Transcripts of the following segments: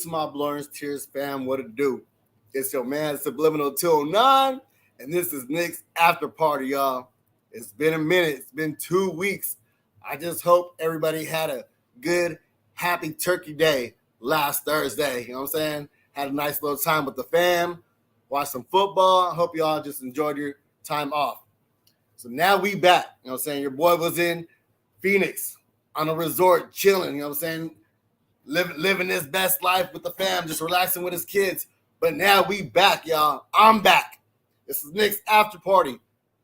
to my Blowers Tears fam. What it do? It's your man Subliminal 209, and this is Knicks After Party, y'all. It's been a minute. It's been 2 weeks. I just hope everybody had a good, happy Turkey Day last Thursday. You know what I'm saying? Had a nice little time with the fam, watched some football. I hope y'all just enjoyed your time off. So now we back. You know what I'm saying? Your boy was in Phoenix on a resort chilling. You know what I'm saying? Living his best life with the fam, just relaxing with his kids. But now we back, y'all. I'm back. This is Knicks After Party.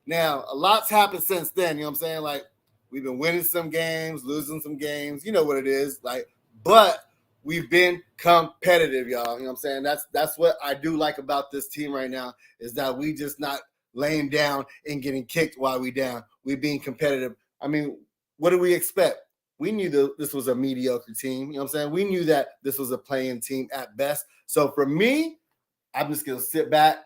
Now, a lot's happened since then. You know what I'm saying? Like, we've been winning some games, losing some games. You know what it is. Like, but we've been competitive, y'all. You know what I'm saying? That's what I do like about this team right now, is that we just not laying down and getting kicked while we down. We being competitive. I mean, what do we expect? We knew this was a mediocre team. You know what I'm saying? We knew that this was a playing team at best. So for me, I'm just going to sit back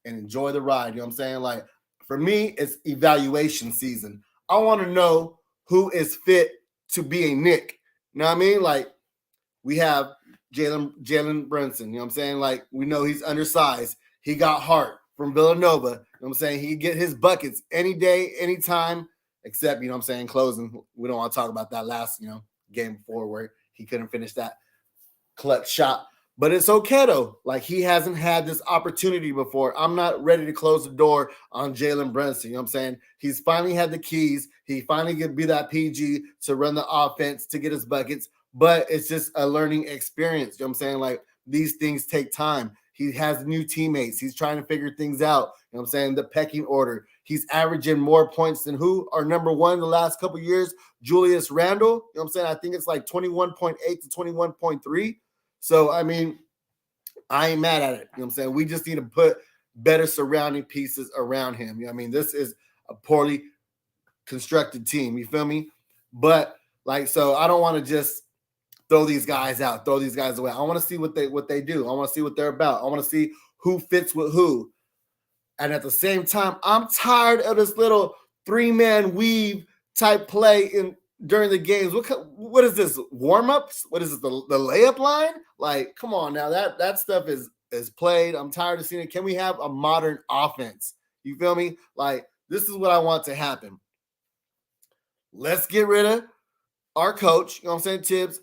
and enjoy the ride. You know what I'm saying? Like, for me, it's evaluation season. I want to know who is fit to be a Knick. You know what I mean? Like, we have Jalen Brunson. You know what I'm saying? Like, we know he's undersized. He got heart from Villanova. You know what I'm saying? He can get his buckets any day, anytime. Except, you know what I'm saying, closing. We don't want to talk about that last, game before where he couldn't finish that clutch shot. But it's okay, though. Like, he hasn't had this opportunity before. I'm not ready to close the door on Jalen Brunson. You know what I'm saying? He's finally had the keys. He finally can be that PG to run the offense, to get his buckets. But it's just a learning experience. You know what I'm saying? Like, these things take time. He has new teammates. He's trying to figure things out. You know what I'm saying? The pecking order. He's averaging more points than who? Our number one the last couple of years, Julius Randle. You know what I'm saying? I think it's like 21.8 to 21.3. So, I mean, I ain't mad at it. You know what I'm saying? We just need to put better surrounding pieces around him. You know what I mean? This is a poorly constructed team. You feel me? But, like, so I don't want to just throw these guys out, throw these guys away. I want to see what they do. I want to see what they're about. I want to see who fits with who. And at the same time, I'm tired of this little three-man weave type play during the games. What is this? Warm-ups? What is this? The layup line? Like, come on now. That stuff is played. I'm tired of seeing it. Can we have a modern offense? You feel me? Like, this is what I want to happen. Let's get rid of our coach. You know what I'm saying? Tibbs.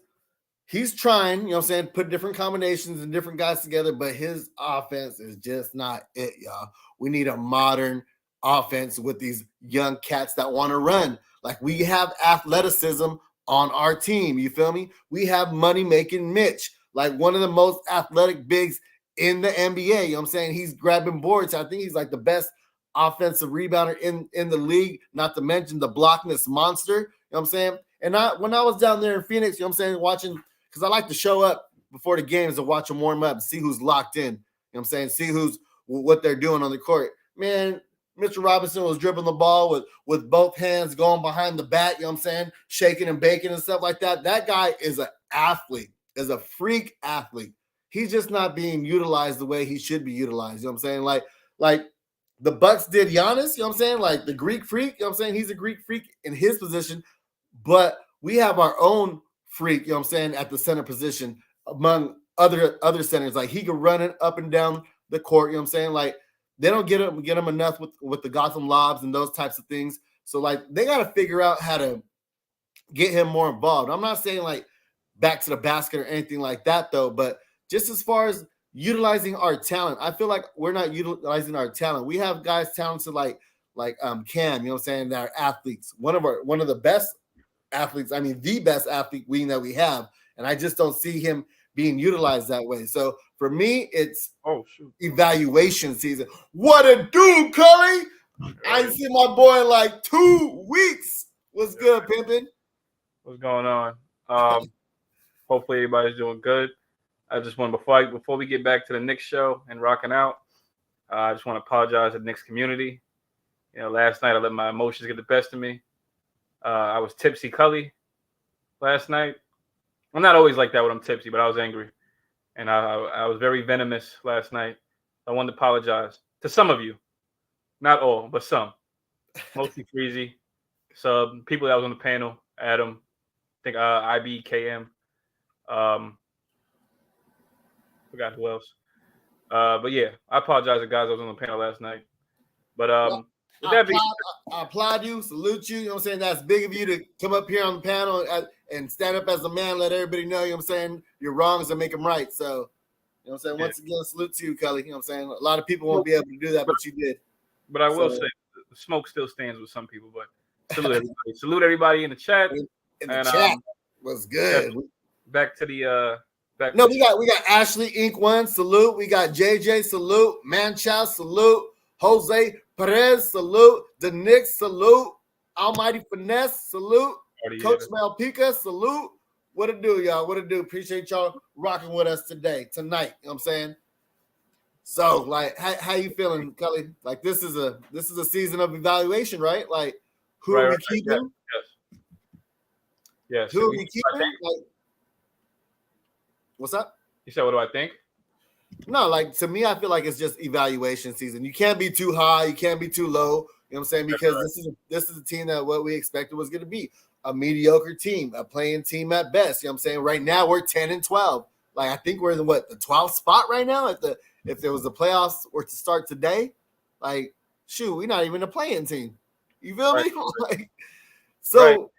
He's trying, you know what I'm saying, put different combinations and different guys together, but his offense is just not it, y'all. We need a modern offense with these young cats that want to run. Like, we have athleticism on our team, you feel me? We have money-making Mitch, like one of the most athletic bigs in the NBA. You know what I'm saying? He's grabbing boards. I think he's like the best offensive rebounder in the league, not to mention the blockless monster. You know what I'm saying? And when I was down there in Phoenix, you know what I'm saying, watching – because I like to show up before the games and watch them warm up, see who's locked in. You know what I'm saying? See what they're doing on the court. Man, Mr. Robinson was dribbling the ball with both hands going behind the back, you know what I'm saying? Shaking and baking and stuff like that. That guy is an athlete, is a freak athlete. He's just not being utilized the way he should be utilized. You know what I'm saying? Like the Bucks did Giannis, you know what I'm saying? Like the Greek freak, you know what I'm saying? He's a Greek freak in his position, but we have our own freak, you know what I'm saying, at the center position among other centers. Like, he can run it up and down the court, you know what I'm saying? Like, they don't get him enough with the Gotham lobs and those types of things. So, like, they got to figure out how to get him more involved. I'm not saying, like, back to the basket or anything like that, though, but just as far as utilizing our talent, I feel like we're not utilizing our talent. We have guys talented like Cam, you know what I'm saying, that are athletes. One of the best athletes, I mean, the best athlete wing that we have, and I just don't see him being utilized that way. So for me, it's evaluation season. What a dude, Cully! I ain't seen my boy in like 2 weeks. What's good, pimpin'? What's going on? Hopefully everybody's doing good. I just want before we get back to the Knicks show and rocking out, I just want to apologize to the Knicks community. Last night I let my emotions get the best of me. I was tipsy Cully last night. I'm not always like that when I'm tipsy, but I was angry. And I was very venomous last night. I wanted to apologize to some of you. Not all, but some. Mostly Freezy. Some people that was on the panel. Adam. I think IBKM. Forgot who else. But yeah, I apologize to guys. I was on the panel last night. But with that being, I applaud you, salute you. You know what I'm saying? That's big of you to come up here on the panel and stand up as a man, let everybody know, you know what I'm saying, your wrongs and make them right. So, you know what I'm saying? Yeah. Once again, salute to you, Kelly. You know what I'm saying? A lot of people won't be able to do that, but you did. But I will say the smoke still stands with some people. But salute everybody. Salute everybody in the chat. In the chat was good. Back to the No, we got Ashley Inc. 1, salute. We got JJ, salute. Manchow, salute. Jose Perez, salute. The Knicks, salute. Almighty Finesse, salute. Coach Malpica, salute. What it do, y'all? What it do? Appreciate y'all rocking with us tonight. You know what I'm saying? So, like, how you feeling, Kelly? Like, this is a season of evaluation, right? Like, who are we keeping? Yes. Who are we keeping? Like, what's up? You said, what do I think? No, like, to me, I feel like it's just evaluation season. You can't be too high. You can't be too low. You know what I'm saying? Because this is a team that what we expected was going to be a mediocre team, a playing team at best. You know what I'm saying? Right now, we're 10-12. Like, I think we're in the 12th spot right now. If there was the playoffs were to start today, like, shoot, we're not even a playing team. You feel me? Like, so,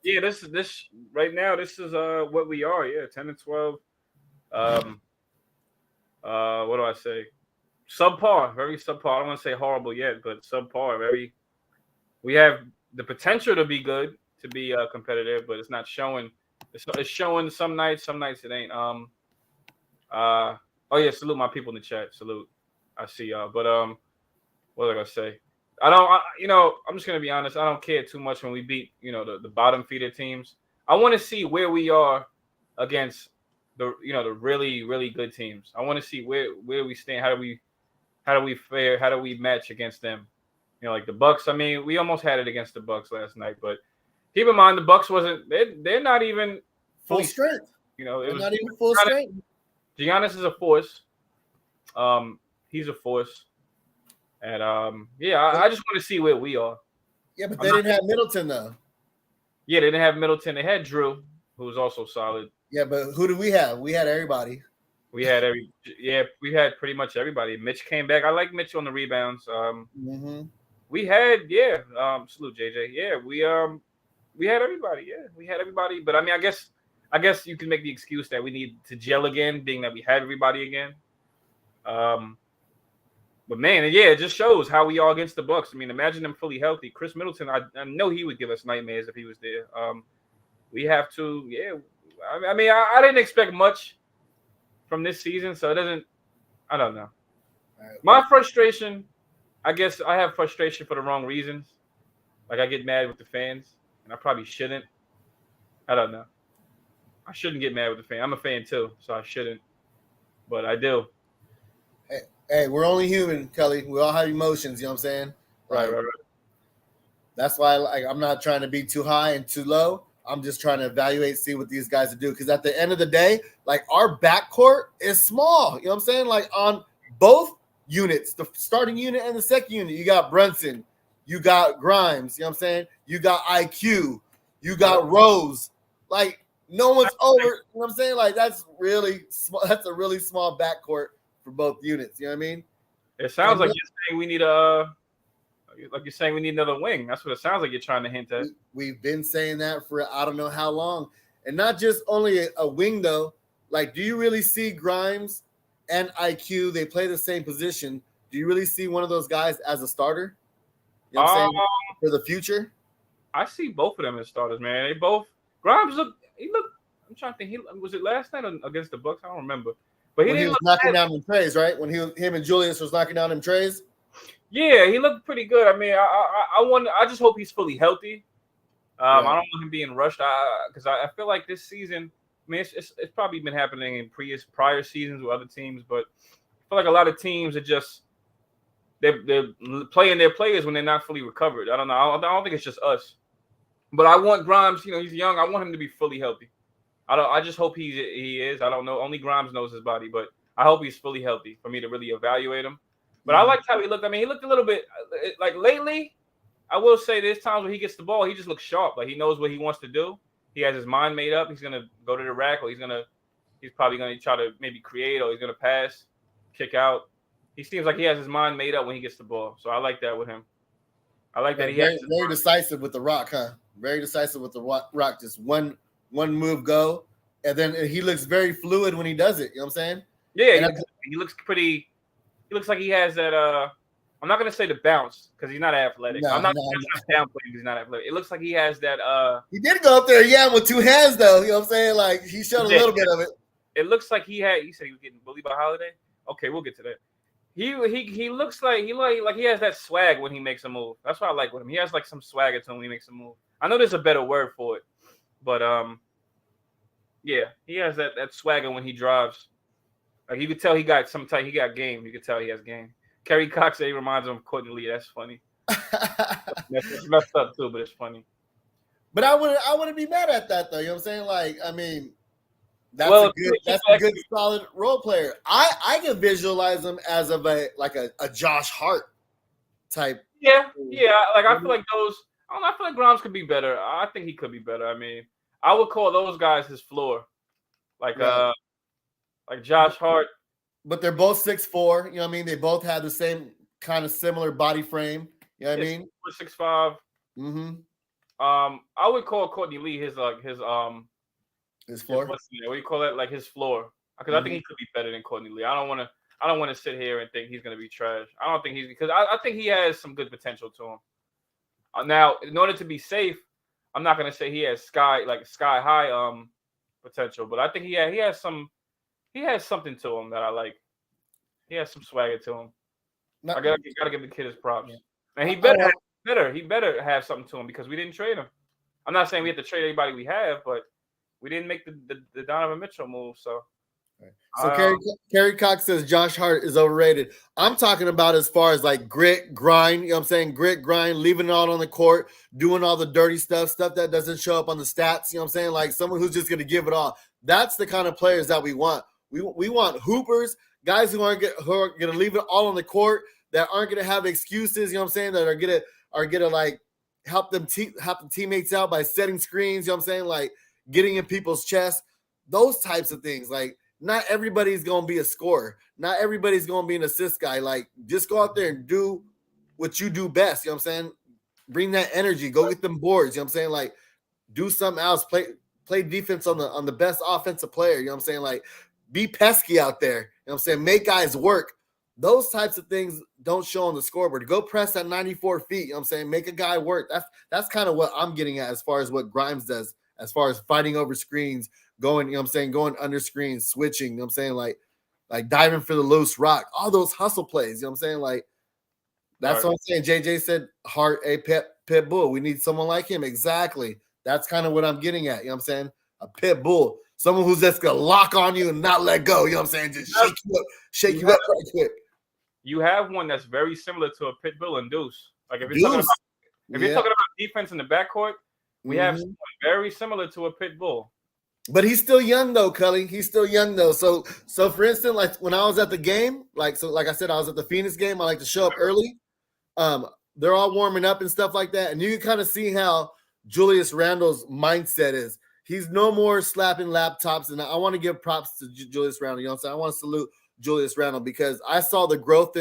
yeah, this right now. This is what we are. Yeah, 10-12. What do I say? Subpar, very subpar. I don't want to say horrible yet, but subpar. We have the potential to be good, to be competitive, but it's not showing. It's showing some nights it ain't. Oh yeah, salute my people in the chat. Salute, I see y'all. But what was I gonna say? I'm just gonna be honest. I don't care too much when we beat, the bottom feeder teams. I want to see where we are against the really, really good teams. I want to see where we stand. How do we fare? How do we match against them? Like the Bucks. I mean, we almost had it against the Bucks last night, but keep in mind the Bucks wasn't. They're not even full strength. It was not even full strength. Giannis is a force. He's a force, and I just want to see where we are. Yeah, but they didn't have Middleton though. Yeah, they didn't have Middleton. They had Drew, who was also solid. Yeah, but who did we have? We had everybody. We had we had pretty much everybody. Mitch came back. I like Mitch on the rebounds. We had salute JJ. Yeah, we had everybody. Yeah, we had everybody. But I mean, I guess you can make the excuse that we need to gel again, being that we had everybody again. But man, yeah, it just shows how we are against the Bucks. I mean, imagine them fully healthy. Chris Middleton, I know he would give us nightmares if he was there. We have to, yeah. I mean, I didn't expect much from this season, so it doesn't. I don't know. My frustration, I guess I have frustration for the wrong reasons. Like I get mad with the fans, and I probably shouldn't. I don't know. I shouldn't get mad with the fan. I'm a fan too, so I shouldn't. But I do. Hey, we're only human, Kelly. We all have emotions. You know what I'm saying? Right. That's why I'm not trying to be too high and too low. I'm just trying to evaluate, see what these guys do. Because at the end of the day, like our backcourt is small. You know what I'm saying? Like on both units, the starting unit and the second unit, you got Brunson, you got Grimes. You know what I'm saying? You got IQ, you got Rose. Like no one's over. You know what I'm saying? Like that's really small. That's a really small backcourt for both units. You know what I mean? It sounds like you're saying we need like you're saying we need another wing. That's what it sounds like you're trying to hint at. We've been saying that for I don't know how long. And not just only a wing, though. Like, do you really see Grimes and IQ? They play the same position. Do you really see one of those guys as a starter? You know what I'm saying? For the future? I see both of them as starters, man. They both – Grimes look – I'm trying to think. Was it last night against the Bucks? I don't remember. But he was knocking down them trays, right? When him and Julius was knocking down them trays? Yeah, he looked pretty good. I mean, I just hope he's fully healthy. I don't want him being rushed because I feel like this season. I mean, it's probably been happening in prior seasons with other teams, but I feel like a lot of teams are just they're playing their players when they're not fully recovered. I don't know. I don't think it's just us, but I want Grimes. He's young. I want him to be fully healthy. I just hope he is. I don't know. Only Grimes knows his body, but I hope he's fully healthy for me to really evaluate him. But I liked how he looked. I mean, he looked a little bit like lately. I will say there's times when he gets the ball, he just looks sharp. Like he knows what he wants to do. He has his mind made up. He's gonna go to the rack, or he's gonna He's probably going to try to maybe create, or he's going to pass, kick out. He seems like he has his mind made up when he gets the ball. So I like that with him. I like that he has very decisive with the rock, huh? Very decisive with the rock. Just one move go, and then he looks very fluid when he does it. You know what I'm saying? Yeah, he looks pretty. He looks like he has that. I'm not gonna say the bounce because he's not athletic. I'm not downplaying he's not athletic. It looks like he has that. He did go up there, yeah, with two hands though. You know what I'm saying? Like he showed a little bit of it. It looks like he had. You said he was getting bullied by Holiday. Okay, we'll get to that. He looks like he has that swag when he makes a move. That's what I like with him. He has like some swagger to him when he makes a move. I know there's a better word for it, but yeah, he has that swagger when he drives. Like you could tell he got game. You could tell he has game. Kerry Cox, he reminds him of Courtney Lee. That's funny. That's messed up too, but it's funny. But I wouldn't be mad at that though. You know what I'm saying? Like, I mean, that's a good solid role player. I can visualize him as a Josh Hart type. Yeah. Like I feel like those. I feel like Grimes could be better. I think he could be better. I mean, I would call those guys his floor. Like Josh Hart. But they're both 6'4". You know what I mean? They both have the same kind of similar body frame. You know what I mean? 6'5". Mm-hmm. I would call Courtney Lee his floor. What do you call that? Like his floor? Because I think he could be better than Courtney Lee. I don't want to sit here and think he's going to be trash. I don't think because I think he has some good potential to him. Now, in order to be safe, I'm not going to say he has sky high potential, but I think he has something to him that I like. He has some swagger to him. I gotta give the kid his props. Yeah. And he better have something to him because we didn't trade him. I'm not saying we have to trade anybody we have, but we didn't make the Donovan Mitchell move. So Kerry Cox says Josh Hart is overrated. I'm talking about as far as like grit, grind, you know what I'm saying? Grit, grind, leaving it all on the court, doing all the dirty stuff that doesn't show up on the stats, you know what I'm saying? Like someone who's just gonna give it all. That's the kind of players that we want. We want hoopers, guys who are gonna leave it all on the court, that aren't gonna have excuses, you know what I'm saying? That are gonna like help the teammates out by setting screens, you know what I'm saying? Like getting in people's chests, those types of things. Like not everybody's gonna be a scorer, not everybody's gonna be an assist guy. Like just go out there and do what you do best, you know what I'm saying? Bring that energy, go get them boards, you know what I'm saying? Like do something else, play defense on the best offensive player, you know what I'm saying? Like be pesky out there, you know what I'm saying? Make guys work. Those types of things don't show on the scoreboard. Go press at 94 feet, you know what I'm saying? Make a guy work. That's kind of what I'm getting at as far as what Grimes does, as far as fighting over screens, going, you know what I'm saying, going under screens, switching, you know what I'm saying, like diving for the loose rock, all those hustle plays, you know what I'm saying? Like that's what I'm saying. JJ said Hart a pit bull. We need someone like him. Exactly. That's kind of what I'm getting at, you know what I'm saying? A pit bull. Someone who's just gonna lock on you and not let go. You know what I'm saying? Just shake you up right quick. You have one that's very similar to a pit bull and Deuce. Like if you're talking about defense in the backcourt, we have someone very similar to a pit bull. But he's still young though, Cully. He's still young though. So for instance, like when I was at the game, like I said, I was at the Phoenix game. I like to show up early. They're all warming up and stuff like that, and you can kind of see how Julius Randle's mindset is. He's no more slapping laptops, and I want to give props to Julius Randle. You know what I'm saying? I want to salute Julius Randle because I saw the growth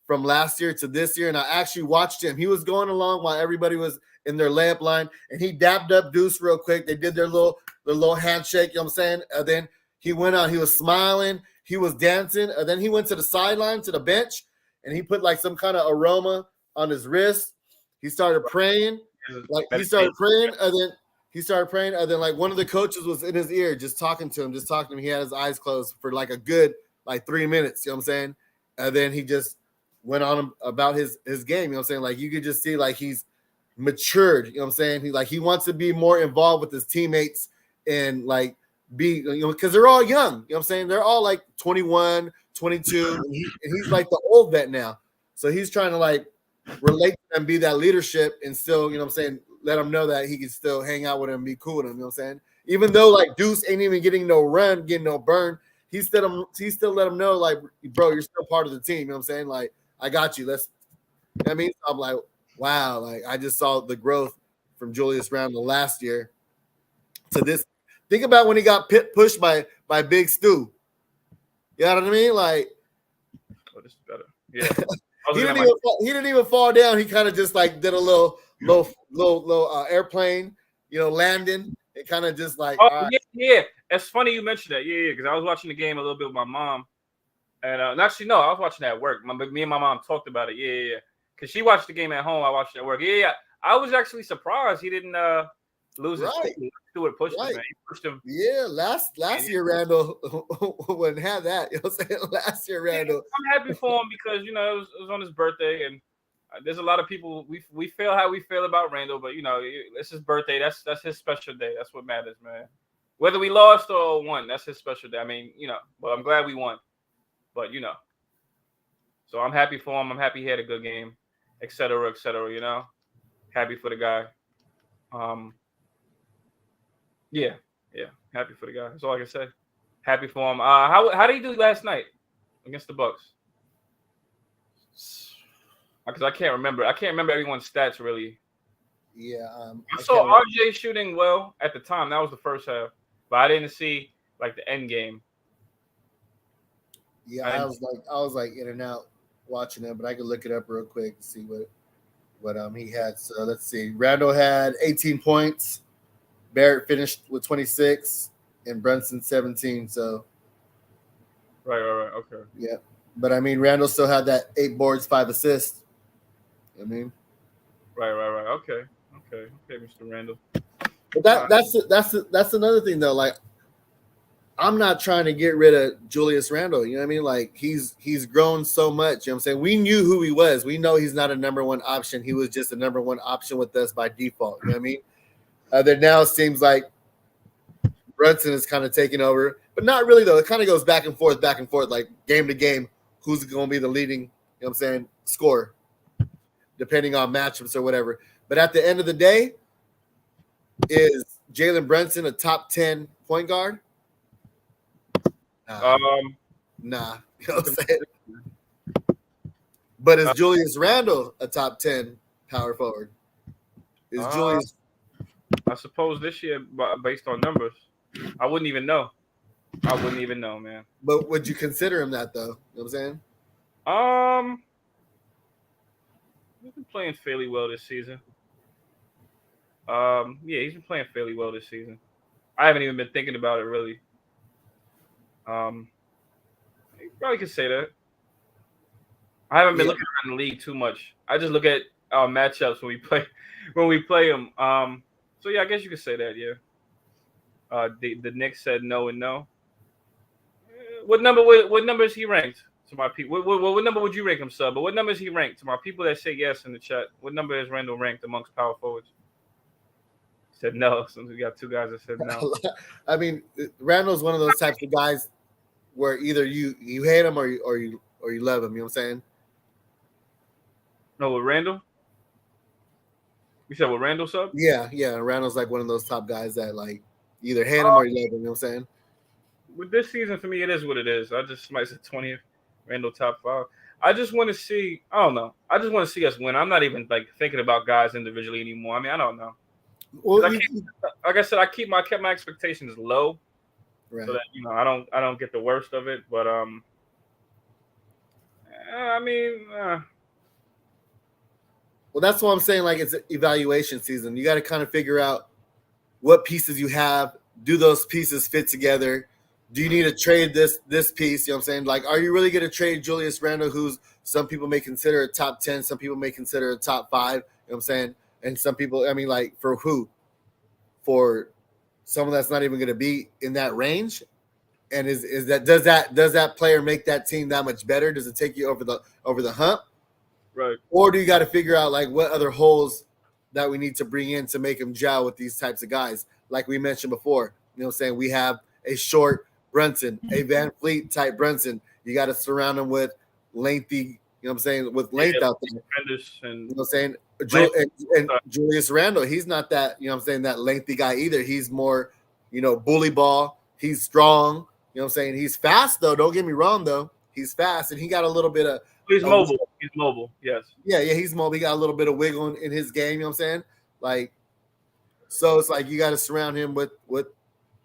from last year to this year, and I actually watched him. He was going along while everybody was in their layup line, and he dabbed up Deuce real quick. They did their little handshake, you know what I'm saying? And then he went out. He was smiling. He was dancing. And then he went to the sideline, to the bench, and he put like some kind of aroma on his wrist. He started praying. He started praying, and then like one of the coaches was in his ear just talking to him. He had his eyes closed for like a good 3 minutes, you know what I'm saying? And then he just went on about his game, you know what I'm saying? Like you could just see like he's matured, you know what I'm saying? He wants to be more involved with his teammates and like be, because they're all young, you know what I'm saying? They're all like 21, 22, and he's like the old vet now. So he's trying to like relate to them, be that leadership, and still, you know what I'm saying, let him know that he can still hang out with him, be cool with him, you know what I'm saying? Even though like Deuce ain't even getting no run, getting no burn, he still let him know, like, bro, you're still part of the team, you know what I'm saying? Like, I got you. I mean, I'm like, wow, like I just saw the growth from Julius Randle last year to Think about when he got pushed by Big Stu. You know what I mean? Like, oh, this is better. Yeah. He didn't even fall down. He kind of just like did a little airplane, landing. It kind of just like. Oh, yeah. It's funny you mentioned that. Yeah, because I was watching the game a little bit with my mom, and actually no, I was watching that at work. Me and my mom talked about it. Yeah. Because she watched the game at home, I watched it at work. Yeah. I was actually surprised he didn't lose his cool. Stewart pushed him, man. He pushed him. Yeah, last year Randall wouldn't have that. You know what I'm saying? Last year Randall. I'm happy for him because it was on his birthday, and there's a lot of people we feel how we feel about Randall, but it's his birthday. That's his special day. That's what matters, man. Whether we lost or won, that's his special day. I mean, but I'm glad we won. But so I'm happy for him. I'm happy he had a good game, et cetera, et cetera. Happy for the guy. Yeah, happy for the guy. That's all I can say. Happy for him. How did he do last night against the Bucks? Because I can't remember. I can't remember everyone's stats really. Yeah. I saw RJ shooting well at the time. That was the first half, but I didn't see like the end game. Yeah, I was like in and out watching it, but I could look it up real quick and see what he had. So let's see. Randall had 18 points. Barrett finished with 26 and Brunson 17. So right. Okay. Yeah. But I mean Randall still had that 8 boards, 5 assists. I mean. Right. Okay, Mr. Randall. But that's another thing though. Like I'm not trying to get rid of Julius Randle. You know what I mean? Like he's grown so much. You know what I'm saying? We knew who he was. We know he's not a number one option. He was just a number one option with us by default. You know what I mean? That now it seems like Brunson is kind of taking over, but not really though. It kind of goes back and forth, like game to game. Who's going to be the leading, you know what I'm saying, scorer, depending on matchups or whatever. But at the end of the day, is Jalen Brunson a top 10 point guard? Nah. You know what I'm saying? But is Julius Randle a top 10 power forward? Is Julius? I suppose this year, based on numbers, I wouldn't even know. Man. But would you consider him that though? You know what I'm saying? He's been playing fairly well this season. Yeah, he's been playing fairly well this season. I haven't even been thinking about it really. You probably could say that. I haven't been looking around the league too much. I just look at our matchups when we play them. So yeah, I guess you could say that. Yeah. The Knicks said no and no. What number is he ranked to my people? What number would you rank him, sub? But what number is he ranked to my people that say yes in the chat? What number is Randall ranked amongst power forwards? Said no. Since we got 2 guys that said no. I mean, Randall's one of those types of guys where either you hate him or you love him. You know what I'm saying? No, with Randall. You said with Randall, sub? Yeah. Randall's like one of those top guys that like either hate him or you love him. You know what I'm saying? With this season, for me, it is what it is. I just might say 20th, Randall top 5. I just want to see. I don't know. I just want to see us win. I'm not even like thinking about guys individually anymore. I mean, I don't know. Well, like I said, I kept my expectations low, right, so that I don't get the worst of it. But I mean, well, that's what I'm saying. Like it's evaluation season. You got to kind of figure out what pieces you have. Do those pieces fit together? Do you need to trade this piece? You know what I'm saying? Like, are you really going to trade Julius Randle, who's some people may consider a top 10, some people may consider a top 5? You know what I'm saying? And some people, I mean, like for who? For someone that's not even going to be in that range? And is that does that player make that team that much better? Does it take you over the hump? Right. Or do you got to figure out like what other holes that we need to bring in to make them gel with these types of guys? Like we mentioned before, you know what I'm saying? We have a short Brunson, a Van Fleet type Brunson. You got to surround him with lengthy, you know what I'm saying, with length out there. And, you know what I'm saying? And Julius Randle, he's not that, you know what I'm saying, that lengthy guy either. He's more, bully ball. He's strong. You know what I'm saying? He's fast, though. Don't get me wrong, though. He's fast, and he got a little bit of – He's mobile. He's mobile, yes. Yeah, he's mobile. He got a little bit of wiggle in his game, you know what I'm saying? Like, so it's like you got to surround him with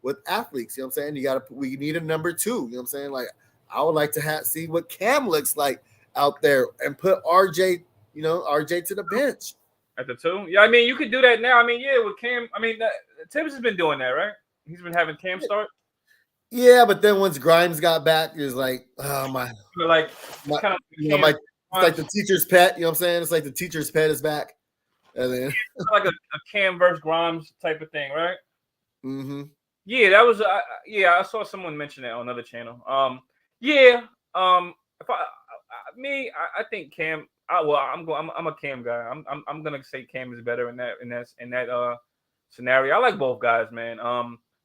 with athletes. You know what I'm saying? We need a number 2. You know what I'm saying? Like I would like to see what Cam looks like out there and put RJ, RJ to the bench. At the 2? Yeah, I mean, you could do that now. I mean, yeah, with Cam. I mean, Tibbs has been doing that, right? He's been having Cam start. Yeah, but then once Grimes got back, it was like, oh my, but like kind of, it's like the teacher's pet. You know what I'm saying? It's like the teacher's pet is back, and then like a Cam versus Grimes type of thing, right? Mm-hmm. Yeah, that was. I saw someone mention that on another channel. Yeah. If I think Cam. I'm a Cam guy. I'm gonna say Cam is better in that scenario. I like both guys, man.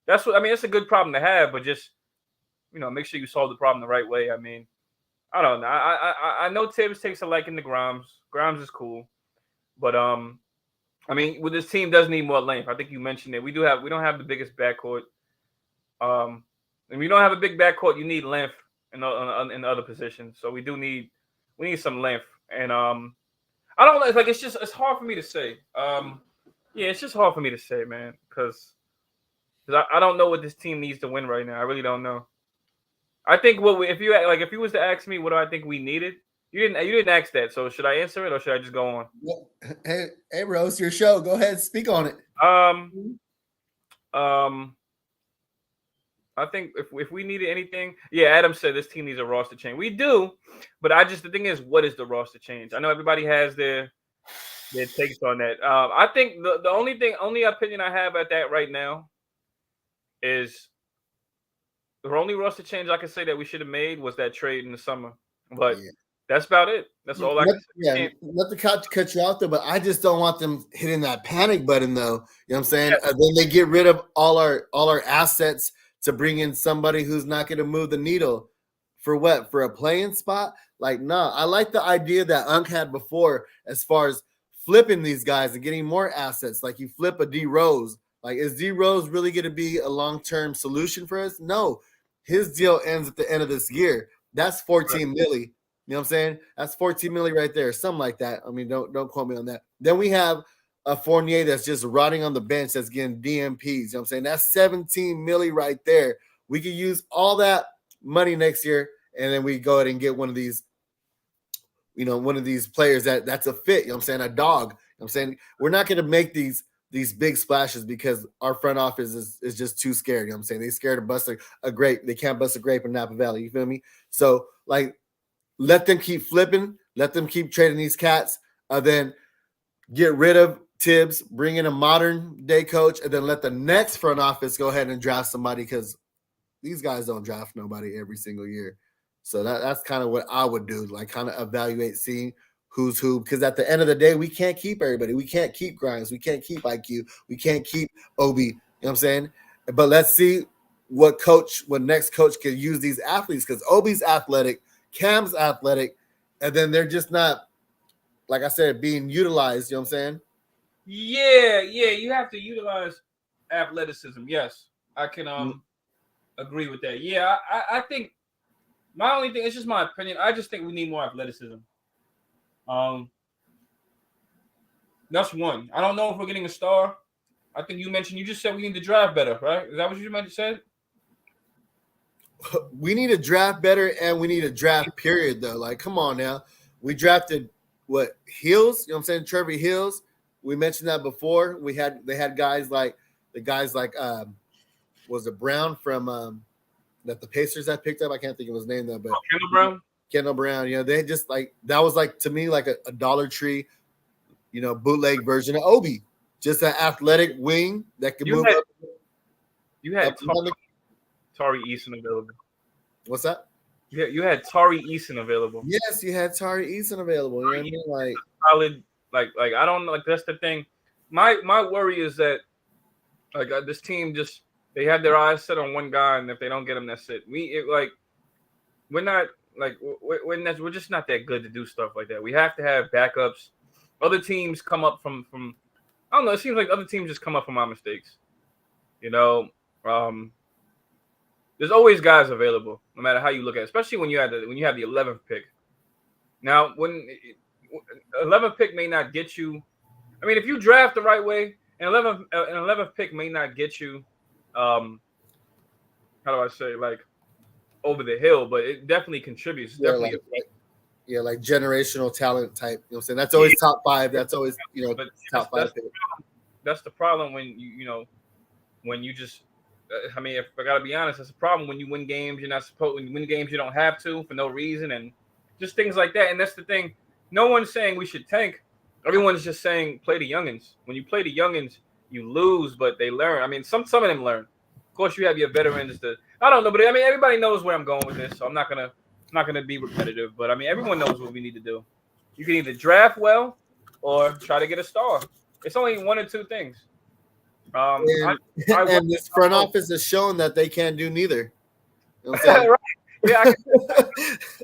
That's what I mean. It's a good problem to have, but just make sure you solve the problem the right way. I mean, I don't know. I know Tibbs takes a liking to Grimes. Grimes is cool, but I mean, with this team does need more length. I think you mentioned it. We don't have the biggest backcourt. And we don't have a big backcourt. You need length in other positions. So we need some length. And I don't know. It's hard for me to say. Yeah, it's just hard for me to say, man, because I don't know what this team needs to win right now. I really don't know. I think if you was to ask me what do I think we needed, you didn't ask that. So should I answer it or should I just go on? Well, hey, Rose, your show. Go ahead, speak on it. I think if we needed anything, yeah, Adam said this team needs a roster change. We do, but the thing is, what is the roster change? I know everybody has their takes on that. I think the only opinion I have at that right now is the only roster change I can say that we should have made was that trade in the summer. But that's about it. That's all I can say. Yeah, let the couch cut you off there, but I just don't want them hitting that panic button, though. You know what I'm saying? Yeah. Then they get rid of all our assets to bring in somebody who's not going to move the needle for what? For a playing spot? Like, no. I like the idea that Unc had before as far as flipping these guys and getting more assets. Like you flip a D Rose. Like, is D Rose really going to be a long-term solution for us? No. His deal ends at the end of this year. That's 14 milli. You know what I'm saying? That's 14 milli right there. Something like that. I mean, don't quote me on that. Then we have a Fournier that's just rotting on the bench that's getting DMPs. You know what I'm saying? That's 17 milli right there. We could use all that money next year, and then we go ahead and get one of these, one of these players that's a fit. You know what I'm saying? A dog. You know what I'm saying? We're not going to make these big splashes because our front office is just too scared. You know what I'm saying? They're scared to bust a grape. They can't bust a grape in Napa Valley. You feel me? So, like, let them keep flipping. Let them keep trading these cats. Then get rid of Tibbs, bring in a modern day coach, and then let the next front office go ahead and draft somebody because these guys don't draft nobody every single year. So that's kind of what I would do, like kind of evaluate, seeing who's who, because at the end of the day, we can't keep everybody. We can't keep Grimes. We can't keep IQ. We can't keep Obi. You know what I'm saying? But let's see what next coach can use these athletes, because Obi's athletic, Cam's athletic, and then they're just not, like I said, being utilized. You know what I'm saying? Yeah, you have to utilize athleticism. Yes, I can agree with that. Yeah, I think my only thing, it's just my opinion. I just think we need more athleticism. That's one. I don't know if we're getting a star. I think you just said we need to draft better, right? Is that what you said? We need to draft better, and we need a draft period, though. Like, come on now. We drafted Hills? You know what I'm saying? Trevor Hills. We mentioned that before. They had guys like was it Brown from that the Pacers had picked up? I can't think of his name though, but Kendall Brown. They just that was to me like a Dollar Tree, bootleg version of Obi. Just an athletic wing that can move up. You had Tari Eason available. What's that? Yeah, you had Tari Eason available. Yes, you had Tari Eason available. You know what I mean? Like solid. Like I don't like. That's the thing. My worry is that this team they have their eyes set on one guy, and if they don't get him, that's it. We're not we're just not that good to do stuff like that. We have to have backups. Other teams come up from I don't know. It seems like other teams just come up from our mistakes. There's always guys available, no matter how you look at it, especially when you have the 11th pick. Now, when 11th pick may not get you. I mean, if you draft the right way, an 11th pick may not get you how do I say, like over the hill, but it definitely contributes. It's Yeah, definitely, like generational talent type. You know what I'm saying? That's yeah, always top five. That's always but top five pick. that's the problem when when you just. I mean, if I gotta be honest, that's a problem when you win games you're not supposed. When you win games you don't have to for no reason, and just things like that. And that's the thing. No one's saying we should tank. Everyone's just saying play the youngins. When you play the youngins, you lose, but they learn. I mean, some of them learn. Of course, you have your veterans. I don't know, but I mean, everybody knows where I'm going with this, so I'm not gonna be repetitive. But I mean, everyone knows what we need to do. You can either draft well or try to get a star. It's only one or two things. And this front office has shown that they can't do neither. You know what I'm saying? Right. Yeah,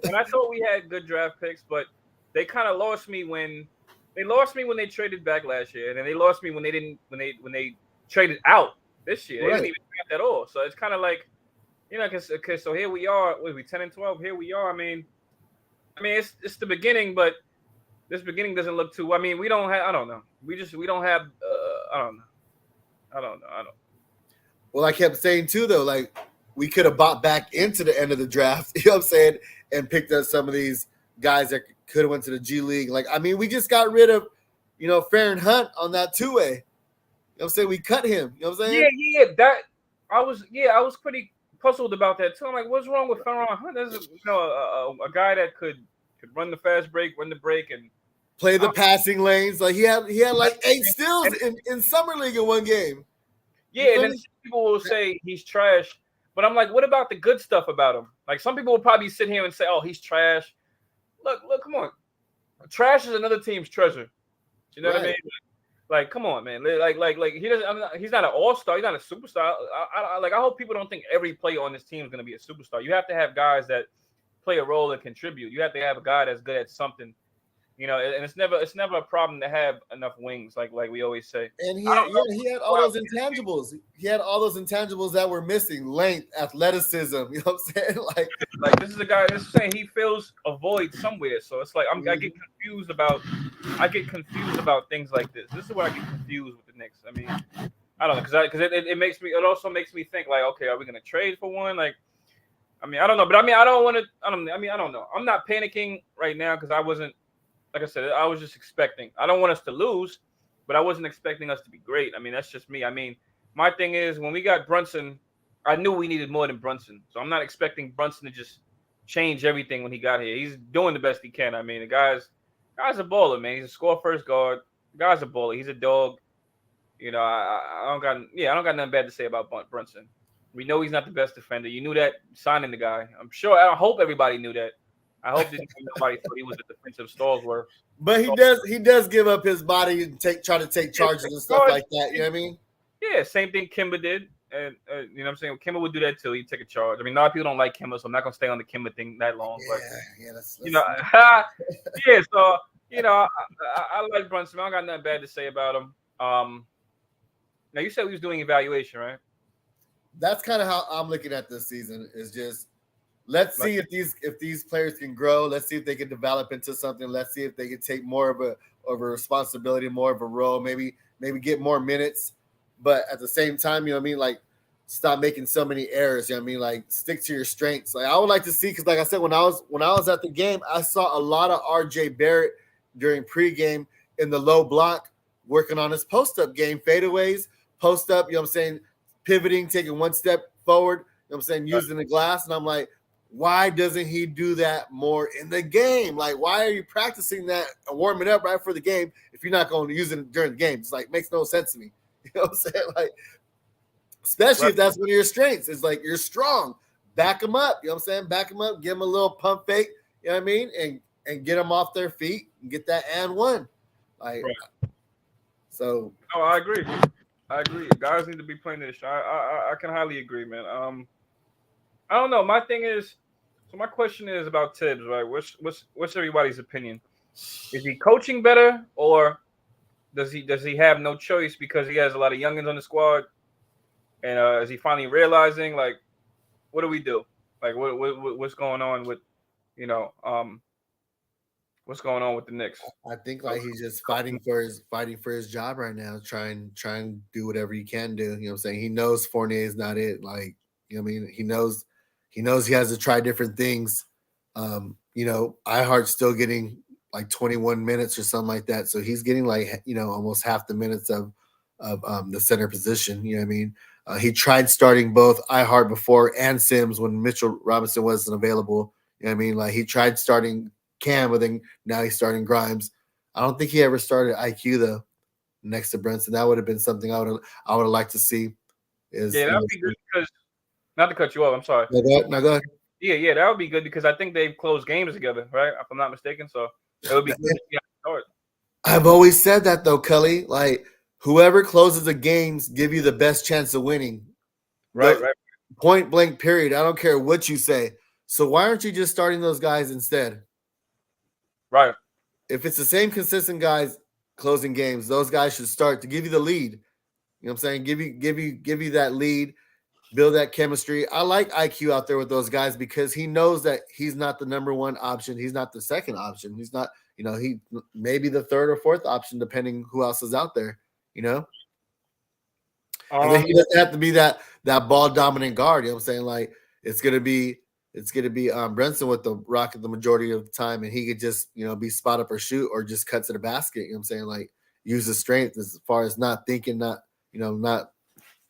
and I thought we had good draft picks, but they kind of lost me when they traded back last year, and then they lost me when they traded out this year. They didn't even draft at all. So it's kind of like, because so here we are. What are we 10-12? Here we are. I mean, it's the beginning, but this beginning doesn't look too. I mean, we don't have. I don't know. We don't have. I don't know. Well, I kept saying too, though, like we could have bought back into the end of the draft, you know what I'm saying, and picked up some of these guys that could have went to the G League. Like, I mean, we just got rid of, Farron Hunt on that two-way. You know what I'm saying? We cut him. You know what I'm saying? Yeah. I was pretty puzzled about that too. I'm like, what's wrong with Farron Hunt? There's a guy that could run the fast break, run the break, and play the passing lanes. Like he had like 8 steals in summer league in one game. Yeah, and then people will say he's trash, but I'm like, what about the good stuff about him? Like some people will probably sit here and say, oh, he's trash. Look, come on. Trash is another team's treasure. You know what I mean? Like, come on, man. Like he doesn't. He's not an all-star. He's not a superstar. I hope people don't think every player on this team is going to be a superstar. You have to have guys that play a role and contribute. You have to have a guy that's good at something. And it's never a problem to have enough wings, like we always say. And he had all those intangibles. He had all those intangibles that were missing: length, athleticism. You know what I'm saying? Like this is a guy that's saying he fills a void somewhere. So it's like I get confused about things like this. This is where I get confused with the Knicks. I mean, I don't know because it also makes me think like, okay, are we gonna trade for one? Like, I mean, I don't know, but I mean, I don't know. I'm not panicking right now because I wasn't. Like I said, I was just expecting. I don't want us to lose, but I wasn't expecting us to be great. I mean, that's just me. I mean, my thing is when we got Brunson, I knew we needed more than Brunson. So I'm not expecting Brunson to just change everything when he got here. He's doing the best he can. I mean, the guy's a baller, man. He's a score first guard. The guy's a baller. He's a dog. I don't got nothing bad to say about Brunson. We know he's not the best defender. You knew that signing the guy. I hope everybody knew that. I hope that nobody thought he was a defensive stalwart. But he does give up his body and try to take charges and stuff like that. You know what I mean? Yeah, same thing Kimba did. And you know what I'm saying? Kimba would do that too. He'd take a charge. I mean, a lot of people don't like Kimba, so I'm not gonna stay on the Kimba thing that long. That's yeah. So I like Brunson. I don't got nothing bad to say about him. Now you said we was doing evaluation, right? That's kind of how I'm looking at this season. Is just let's see if these players can grow. Let's see if they can develop into something. Let's see if they can take more of a responsibility, more of a role. Maybe get more minutes. But at the same time, you know what I mean? Like, stop making so many errors. You know what I mean? Like, stick to your strengths. Like, I would like to see, because like I said, when I was at the game, I saw a lot of RJ Barrett during pregame in the low block, working on his post-up game, fadeaways, post-up, you know what I'm saying, pivoting, taking one step forward, you know what I'm saying, using the glass. And I'm like, why doesn't he do that more in the game? Like, why are you practicing that and warming up right for the game if you're not going to use it during the game? It's like, makes no sense to me. You know what I'm saying? Like, especially if that's one of your strengths. It's like, you're strong. Back them up. You know what I'm saying? Back them up. Give them a little pump fake. You know what I mean? And get them off their feet and get that and one. Like, so. Oh, I agree. Guys need to be playing this. I can highly agree, man. I don't know. My thing is, so my question is about Tibbs, right? What's everybody's opinion? Is he coaching better, or does he have no choice because he has a lot of youngins on the squad? And is he finally realizing, like, what do we do? Like, what's going on with, what's going on with the Knicks? I think like he's just fighting for his job right now, trying to do whatever he can do. You know what I'm saying? He knows Fournier is not it. Like, You know what I mean? He knows he has to try different things. iHeart's still getting like 21 minutes or something like that. So he's getting like, almost half the minutes of the center position. You know what I mean? He tried starting both iHeart before and Sims when Mitchell Robinson wasn't available. You know what I mean? Like he tried starting Cam, but then now he's starting Grimes. I don't think he ever started IQ though next to Brunson. That would have been something I would have liked to see. Yeah, that would be good because not to cut you off. I'm sorry. No, go ahead. Yeah, that would be good because I think they've closed games together, right? If I'm not mistaken. So it would be good to start. I've always said that though, Cully. Like whoever closes the games give you the best chance of winning. Right. Point blank, period. I don't care what you say. So why aren't you just starting those guys instead? Right. If it's the same consistent guys closing games, those guys should start to give you the lead. You know what I'm saying? Give you that lead, build that chemistry. I like IQ out there with those guys because he knows that he's not the number one option. He's not the second option. He's not, he may be the third or fourth option, depending who else is out there, And then he doesn't have to be that ball dominant guard. You know what I'm saying? Like it's gonna be Brunson with the rock the majority of the time, and he could just be spot up or shoot or just cut to the basket. You know what I'm saying? Like use his strength as far as not thinking, not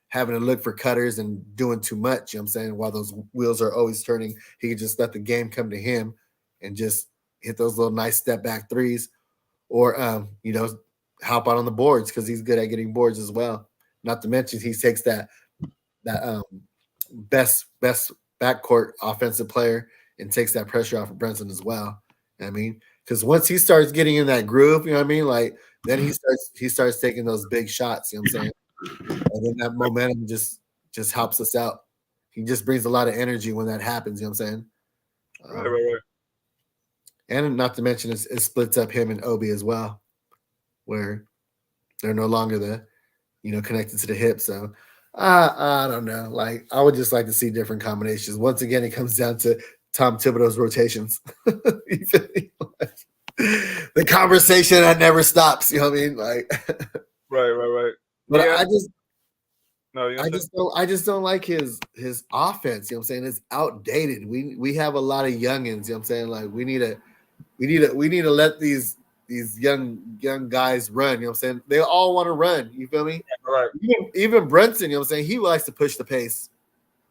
having to look for cutters and doing too much. You know what I'm saying? While those wheels are always turning, he could just let the game come to him and just hit those little nice step back threes, or help out on the boards because he's good at getting boards as well. Not to mention he takes that best backcourt offensive player and takes that pressure off of Brunson as well. I mean, because once he starts getting in that groove, you know what I mean? Like then he starts taking those big shots, you know what I'm saying? And then that momentum just helps us out. He just brings a lot of energy when that happens, you know what I'm saying? Right. And not to mention it splits up him and Obi as well, where they're no longer the connected to the hip. So I don't know. Like I would just like to see different combinations. Once again, it comes down to Tom Thibodeau's rotations. The conversation that never stops. You know what I mean? Like right. But yeah. I just don't like his offense. You know what I'm saying? It's outdated. We have a lot of youngins. You know what I'm saying? Like we need to let these young guys run. You know what I'm saying? They all want to run. You feel me? Right. Even Brunson, you know what I'm saying? He likes to push the pace.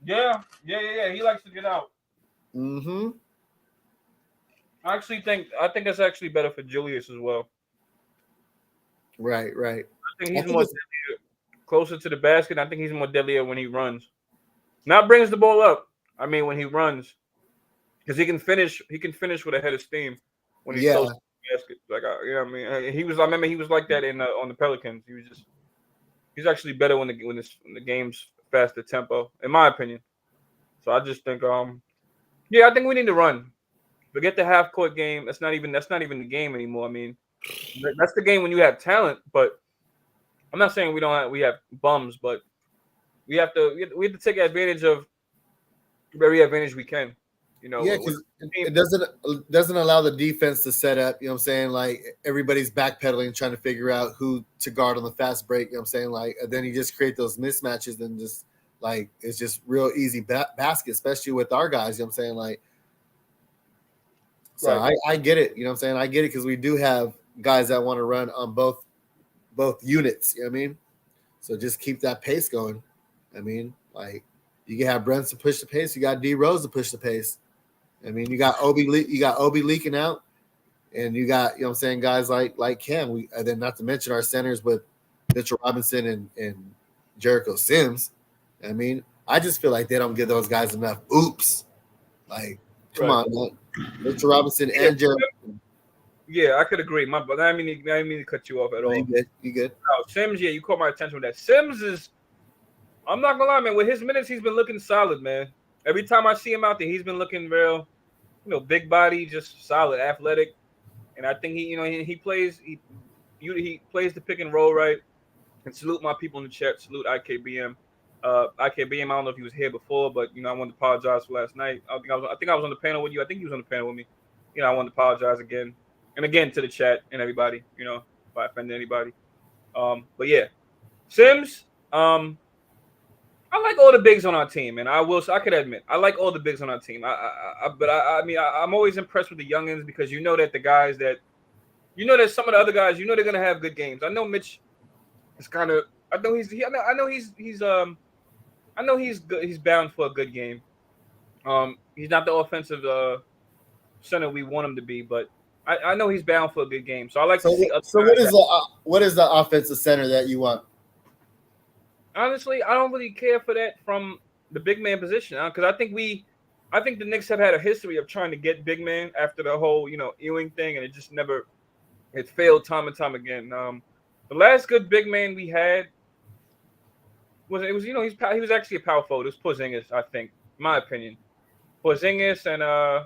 Yeah. He likes to get out. Mm-hmm. I think it's actually better for Julius as well. Right. I think he's more closer to the basket. I think he's more deadlier when he runs. Not brings the ball up. I mean, when he runs, because he can finish with a head of steam when he's close to the basket. Like, I mean, he was. I remember he was like that on the Pelicans. He's actually better when the game's faster tempo, in my opinion. So I just think, I think we need to run. Forget the half court game. That's not even the game anymore. I mean, that's the game when you have talent. But I'm not saying we have bums, but we have to take advantage of every advantage we can. Yeah, because it doesn't allow the defense to set up. You know what I'm saying? Like everybody's backpedaling, trying to figure out who to guard on the fast break. You know what I'm saying? Like then you just create those mismatches and just like it's just real easy basket, especially with our guys. You know what I'm saying? Like, so right. I get it. You know what I'm saying? I get it because we do have guys that want to run on both units. You know what I mean? So just keep that pace going. I mean, like you can have Brunson push the pace. You got D Rose to push the pace. I mean, you got Obi leaking out, and you got what I'm saying, guys like Cam. And then not to mention our centers with Mitchell Robinson and Jericho Sims. I mean, I just feel like they don't give those guys enough oops. Like, come on, man. Mitchell Robinson and Jericho. Yeah, I could agree. But I didn't mean to cut you off at all. You good? No, Sims, you caught my attention with that. Sims is, I'm not gonna lie, man. With his minutes, he's been looking solid, man. Every time I see him out there, he's been looking real, big body, just solid, athletic. And I think he plays the pick and roll right. And salute my people in the chat. Salute IKBM. IKBM. I don't know if he was here before, but I wanted to apologize for last night. I think I was on the panel with you. I think he was on the panel with me. I wanted to apologize again and again to the chat and everybody. If I offended anybody. But yeah, Sims. I like all the bigs on our team, and I could admit I like all the bigs on our team. But I'm always impressed with the youngins because you know that the guys that some of the other guys they're gonna have good games. I know Mitch is kind of I know he's good. He's bound for a good game. He's not the offensive center we want him to be, but I know he's bound for a good game. So I like to see other So guys. what is the offensive center that you want? Honestly, I don't really care for that from the big man position because I think the Knicks have had a history of trying to get big man after the whole Ewing thing, and it failed time and time again. The last good big man we had he was actually a power forward. It was Porzingis, I think, in my opinion. Porzingis and I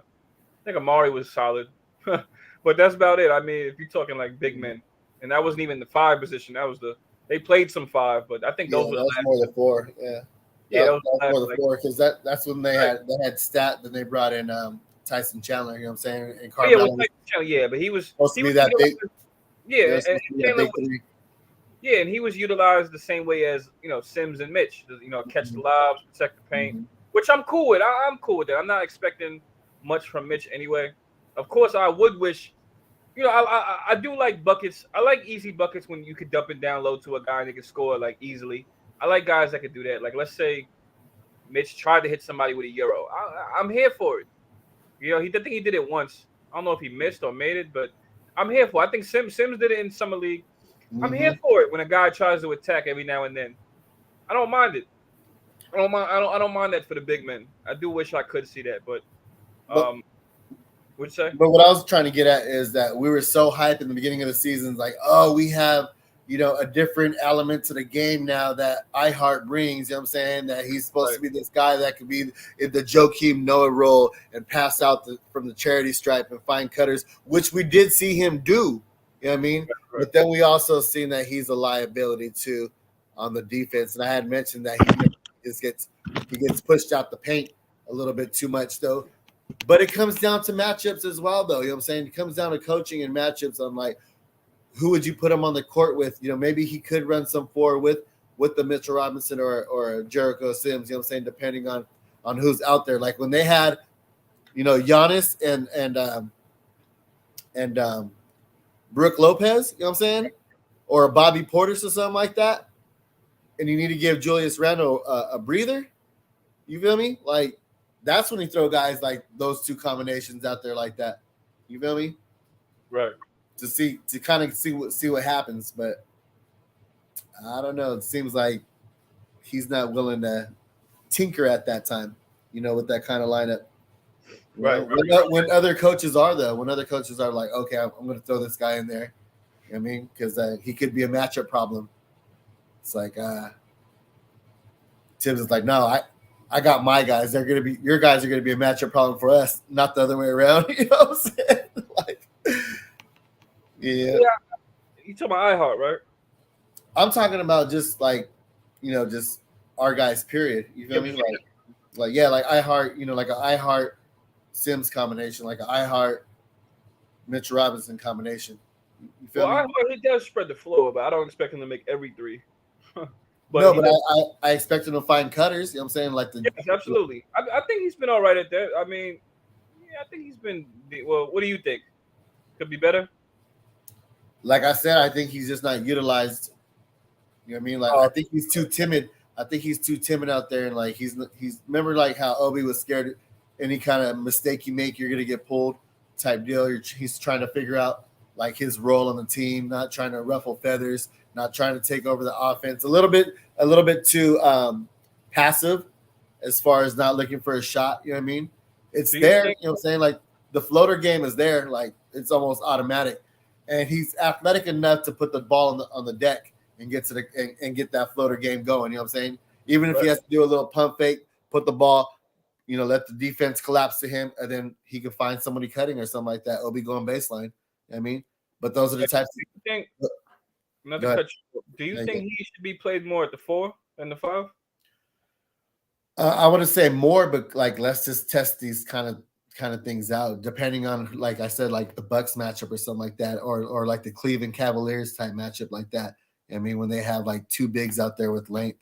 think Amari was solid, but that's about it. I mean, if you're talking like big men, and that wasn't even the 5 position. They played some 5, but I think those were the That's last. more the 4. Yeah. Yeah, That those was were more the the last, 4 because that's when they had Stat. Then they brought in Tyson Chandler. You know what I'm saying? And like, yeah, Carmelo was but he was supposed to be that utilized, big. They yeah, were and supposed to be that Chandler big was, 3. yeah, and he was utilized the same way as Sims and Mitch. Catch the lobs, protect the paint, which I'm cool with. I'm cool with that. I'm not expecting much from Mitch anyway. Of course, I would wish. I do like buckets. I like easy buckets when you could dump it down low to a guy and they can score like easily. I like guys that could do that. Like let's say Mitch tried to hit somebody with a euro. I'm here for it. I think he did it once. I don't know if he missed or made it, but I'm here for it. I think Sims did it in summer league. I'm here for it when a guy tries to attack every now and then. I don't mind it. I don't mind that for the big men. I do wish I could see that, but But what'd you say? But what I was trying to get at is that we were so hyped in the beginning of the season, like, oh, we have, a different element to the game now that iHeart brings. You know what I'm saying? That he's supposed to be this guy that could be in the Joakim Noah role and pass out from the charity stripe and find cutters, which we did see him do. You know what I mean? Right. But then we also seen that he's a liability too on the defense. And I had mentioned that he gets pushed out the paint a little bit too much though. But it comes down to matchups as well, though. You know what I'm saying? It comes down to coaching and matchups. I'm like, who would you put him on the court with? Maybe he could run some 4 with the Mitchell Robinson or Jericho Sims. You know what I'm saying? Depending on who's out there. Like when they had, Giannis and Brooke Lopez. You know what I'm saying? Or Bobby Portis or something like that. And you need to give Julius Randle a breather. You feel me? Like. That's when you throw guys like those 2 combinations out there like that. You feel me? Right. To kind of see what happens, but I don't know. It seems like he's not willing to tinker at that time. With that kind of lineup. Right. When other coaches are though, when other coaches are like, okay, I'm going to throw this guy in there. You know what I mean? Because he could be a matchup problem. It's like Tibbs is like, no, I got my guys. Your guys are gonna be a matchup problem for us, not the other way around. You know what I'm saying? Like, yeah. You talking about iHeart, right? I'm talking about just like, just our guys. Period. You feel me? Like iHeart. Like an iHeart Sims combination, like an iHeart Mitch Robinson combination. You feel me? iHeart he does spread the floor, but I don't expect him to make every 3. But I expect him to find cutters. You know what I'm saying? Like yes, absolutely. I think he's been all right at that. I mean, I think he's been well. What do you think? Could be better. Like I said, I think he's just not utilized. You know what I mean? Like I think he's too timid. I think he's too timid out there, and like he's remember like how Obi was scared. Any kind of mistake you make, you're gonna get pulled. Type deal. He's trying to figure out like his role on the team, not trying to ruffle feathers, not trying to take over the offense. A little bit too passive as far as not looking for a shot. You know what I mean? It's there. You know what I'm saying? Like the floater game is there. Like it's almost automatic, and he's athletic enough to put the ball on the deck and get to and get that floater game going. You know what I'm saying? Even if he has to do a little pump fake, put the ball. Let the defense collapse to him, and then he can find somebody cutting or something like that. Obi going baseline. You know what I mean? But those are the types. Do you think he should be played more at the 4 than the 5? I want to say more, but like let's just test these kind of things out, depending on, like I said, like the Bucks matchup or something like that, or like the Cleveland Cavaliers type matchup like that. I mean, when they have like 2 bigs out there with length.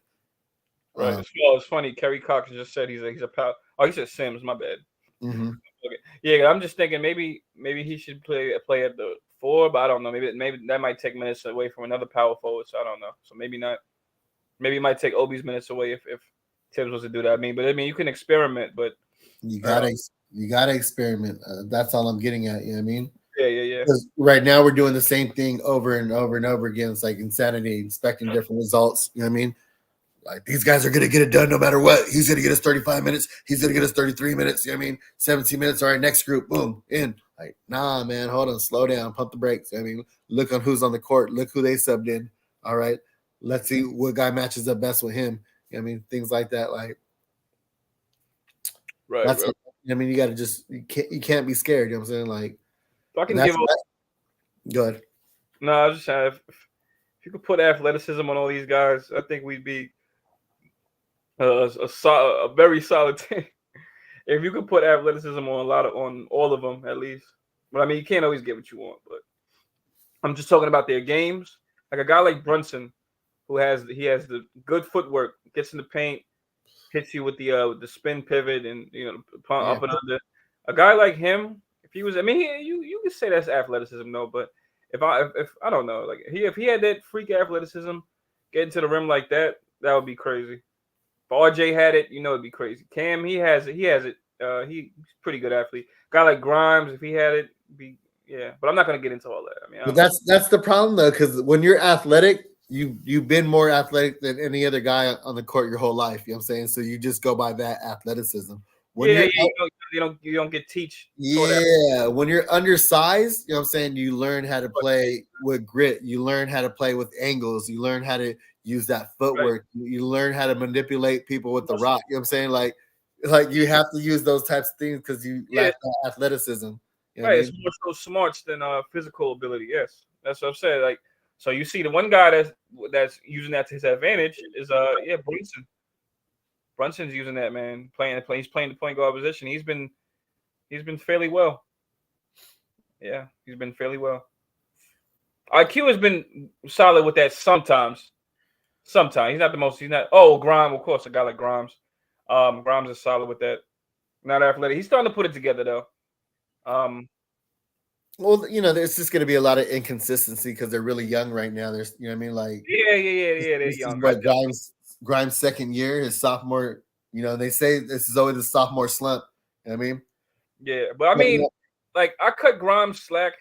Right. It's funny. Kerry Cox just said he's a power. Oh, he said Sims. My bad. Mm-hmm. Okay. Yeah, I'm just thinking maybe he should play at the 4, but I don't know. Maybe that might take minutes away from another power forward. So I don't know. So maybe not. Maybe it might take Obi's minutes away if Tibbs was to do that. I mean, you can experiment, but you gotta experiment. That's all I'm getting at. You know what I mean? Yeah. Because right now we're doing the same thing over and over and over again. It's like insanity, expecting different results. You know what I mean? Like these guys are gonna get it done no matter what. He's gonna get us 35 minutes. He's gonna get us 33 minutes. You know what I mean? 17 minutes. All right, next group, boom, in. Like, nah, man, hold on, slow down, pump the brakes. I mean, look on who's on the court. Look who they subbed in. All right, let's see what guy matches up best with him. You know what I mean, things like that. Like, right. That's right. I mean, you got to just you can't be scared. You know what I'm saying? Like, So I can give. Good. No, I was just saying if you could put athleticism on all these guys, I think we'd be a very solid team. If you could put athleticism on all of them at least. But I mean, you can't always get what you want. But I'm just talking about their games. Like a guy like Brunson, who has the good footwork, gets in the paint, hits you with the spin pivot and up and under. A guy like him, if he was, I mean, you could say that's athleticism, no. But if I don't know, like if he had that freak athleticism, getting to the rim like that, that would be crazy. If RJ had it, it'd be crazy. Cam, he has it. He's pretty good athlete. Guy like Grimes, if he had it, But I'm not gonna get into all that. I mean, but that's the problem though, because when you're athletic, you've been more athletic than any other guy on the court your whole life. You know what I'm saying? So you just go by that athleticism. When you don't get teach. Yeah, when you're undersized, you know what I'm saying, you learn how to play with grit. You learn how to play with angles. You learn how to use that footwork. Right. You learn how to manipulate people with the rock. You know what I'm saying? Like you have to use those types of things because you lack that athleticism. You know right, it's more so smarts than physical ability. Yes, that's what I'm saying. Like, so you see the one guy that's using that to his advantage is Brunson. Brunson's using that, man. He's playing the point guard position. He's been fairly well. Yeah, he's been fairly well. IQ has been solid with that sometimes. Sometimes he's not the most. He's not. Oh, Grimes, of course, a guy like Grimes. Grimes is solid with that. Not athletic. He's starting to put it together though. Well, there's just going to be a lot of inconsistency because they're really young right now. There's, you know what I mean? Like, they're young. But Grimes' second year, his sophomore. They say this is always the sophomore slump. You know what I mean? Yeah, but I mean, like I cut Grimes slack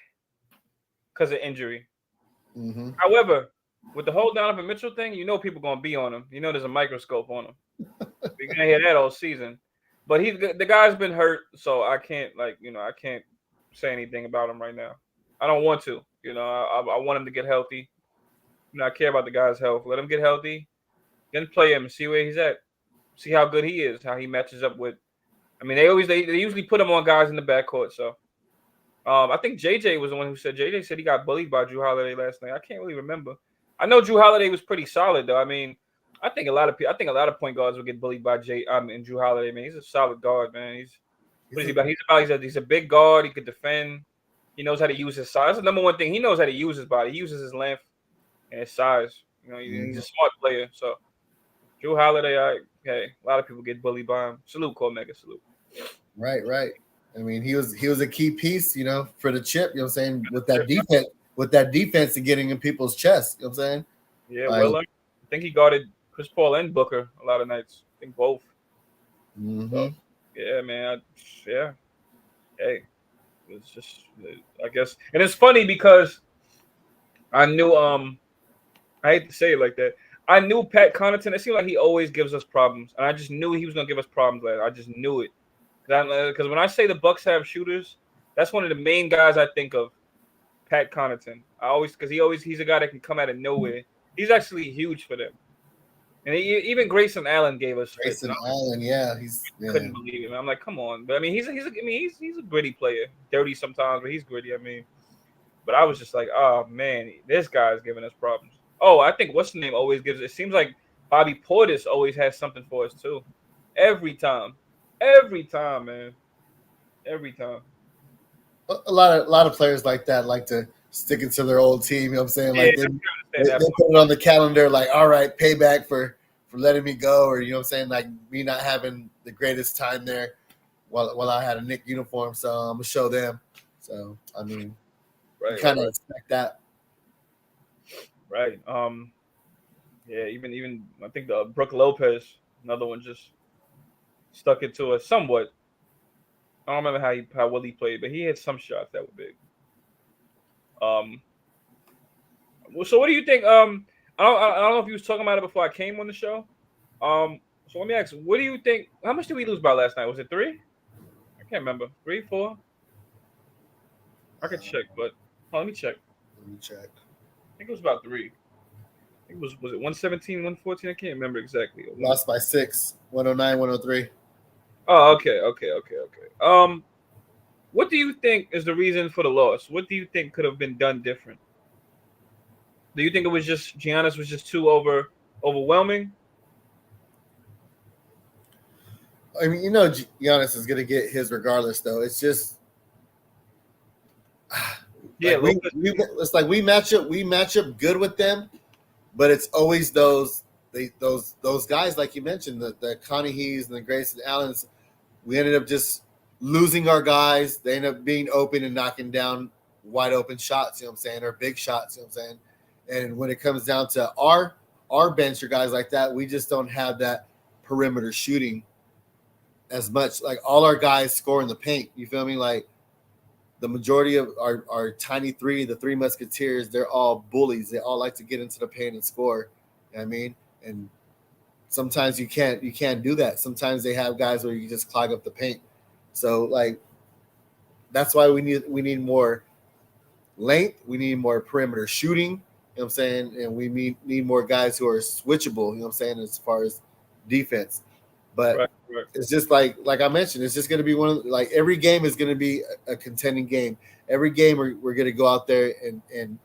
because of injury. Mm-hmm. However, with the whole Donovan Mitchell thing, people gonna be on him. There's a microscope on him. We're gonna hear that all season. But the guy's been hurt, so I can't I can't say anything about him right now. I don't want to. I want him to get healthy. I care about the guy's health. Let him get healthy. Then play him and see where he's at. See how good he is, how he matches up with. I mean, they usually put him on guys in the backcourt. So, I think JJ was the one who said he got bullied by Drew Holiday last night. I can't really remember. I know Drew Holiday was pretty solid though. I mean, I think a lot of point guards will get bullied by and Drew Holiday. Man, he's a solid guard, man. He's a big guard. He could defend. He knows how to use his size. That's the number one thing. He knows how to use his body. He uses his length and his size. He's a smart player. So Drew Holiday, a lot of people get bullied by him. Salute, Cormega, salute. Right. I mean, he was a key piece, for the chip. You know what I'm saying, with that defense and getting in people's chests. You know what I'm saying? Yeah, I think he guarded Chris Paul and Booker a lot of nights. I think both. Mm-hmm. So, yeah, man. Hey, it's just, I guess, and it's funny because I knew I hate to say it like that. I knew Pat Connaughton. It seemed like he always gives us problems, and I just knew he was gonna give us problems. I just knew it because when I say the Bucks have shooters, that's one of the main guys I think of. Pat Connaughton. He's a guy that can come out of nowhere. He's actually huge for them. And even Grayson Allen gave us. Grayson Allen, yeah, couldn't believe it. I'm like, come on, but I mean, he's a gritty player, dirty sometimes, but he's gritty. I mean, but I was just like, oh man, this guy's giving us problems. Oh, I think what's the name always gives. It seems like Bobby Portis always has something for us too. Every time, man, every time. A lot of players like that like to stick into their old team. You know what I'm saying? Like they put it on the calendar. Like, all right, payback for letting me go, or you know what I'm saying, like me not having the greatest time there while I had a Knicks uniform. So I'm gonna show them. So I mean, you kind of expect that. Right. Yeah. Even I think the Brook Lopez, another one, just stuck it to us somewhat. I don't remember how well he played, but he had some shots that were big. So what do you think? I don't know if you was talking about it before I came on the show. So let me ask, what do you think? How much did we lose by last night? Was it 3? I can't remember. 3, 4? I could check, but let me check. Let me check. I think it was about 3. I think was it 117, 114? I can't remember exactly. Lost by 6, 109, 103. Oh, okay. What do you think is the reason for the loss? What do you think could have been done different? Do you think it was just Giannis was just too overwhelming? I mean, Giannis is gonna get his regardless, though. It's just, Yeah, like it's like we match up good with them, but it's always those guys like you mentioned, the Conaheys and the Grayson Allens. We ended up just losing our guys. They end up being open and knocking down wide open shots, you know what I'm saying, or big shots, you know what I'm saying. And when it comes down to our bench or guys like that, we just don't have that perimeter shooting as much. Like all our guys score in the paint. You feel me? Like the majority of our tiny three, the Three Musketeers, they're all bullies. They all like to get into the paint and score. You know what I mean? And sometimes you can't do that. Sometimes they have guys where you just clog up the paint. So like that's why we need more length. We need more perimeter shooting. You know what I'm saying? And we need more guys who are switchable, you know what I'm saying, as far as defense. But right. It's just like I mentioned, it's just going to be one of like every game is going to be a contending game. Every game we're going to go out there and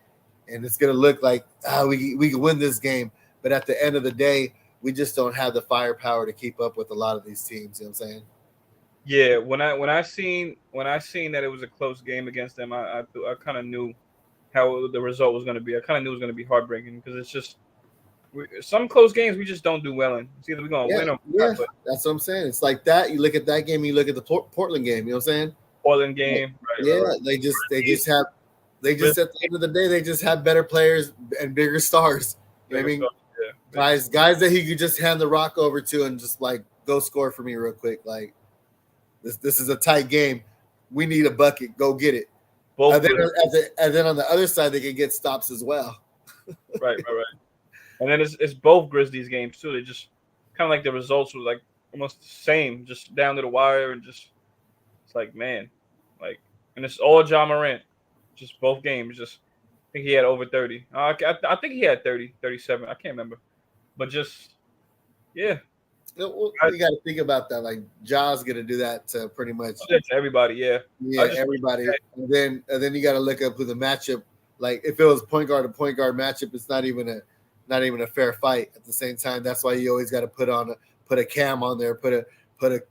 it's going to look like we can win this game. But at the end of the day, we just don't have the firepower to keep up with a lot of these teams. You know what I'm saying? Yeah, when I seen that it was a close game against them, I kind of knew how the result was going to be. I kind of knew it was going to be heartbreaking because it's just some close games we just don't do well in. It's either we're going to win or not. But that's what I'm saying. It's like that. You look at that game, you look at the Portland game. You know what I'm saying? Portland game. Right. They just at the end of the day, they just have better players and bigger stars. You know what I mean? Yeah. Guys that he could just hand the rock over to and just like go score for me real quick. Like this is a tight game. We need a bucket. Go get it. And then on the other side, they can get stops as well. Right. And then it's both Grizzlies games too. They just kind of like the results were like almost the same, just down to the wire, and just it's like, man, like, and it's all John Morant, just both games. Just I think he had over 30. I think he had 30, 37. I can't remember, but just yeah. You got to think about that. Like Ja's gonna do that to pretty much everybody. Yeah, everybody. And then you got to look up who the matchup. Like if it was point guard to point guard matchup, it's not even a fair fight. At the same time, that's why you always got to put a Cam on there, put a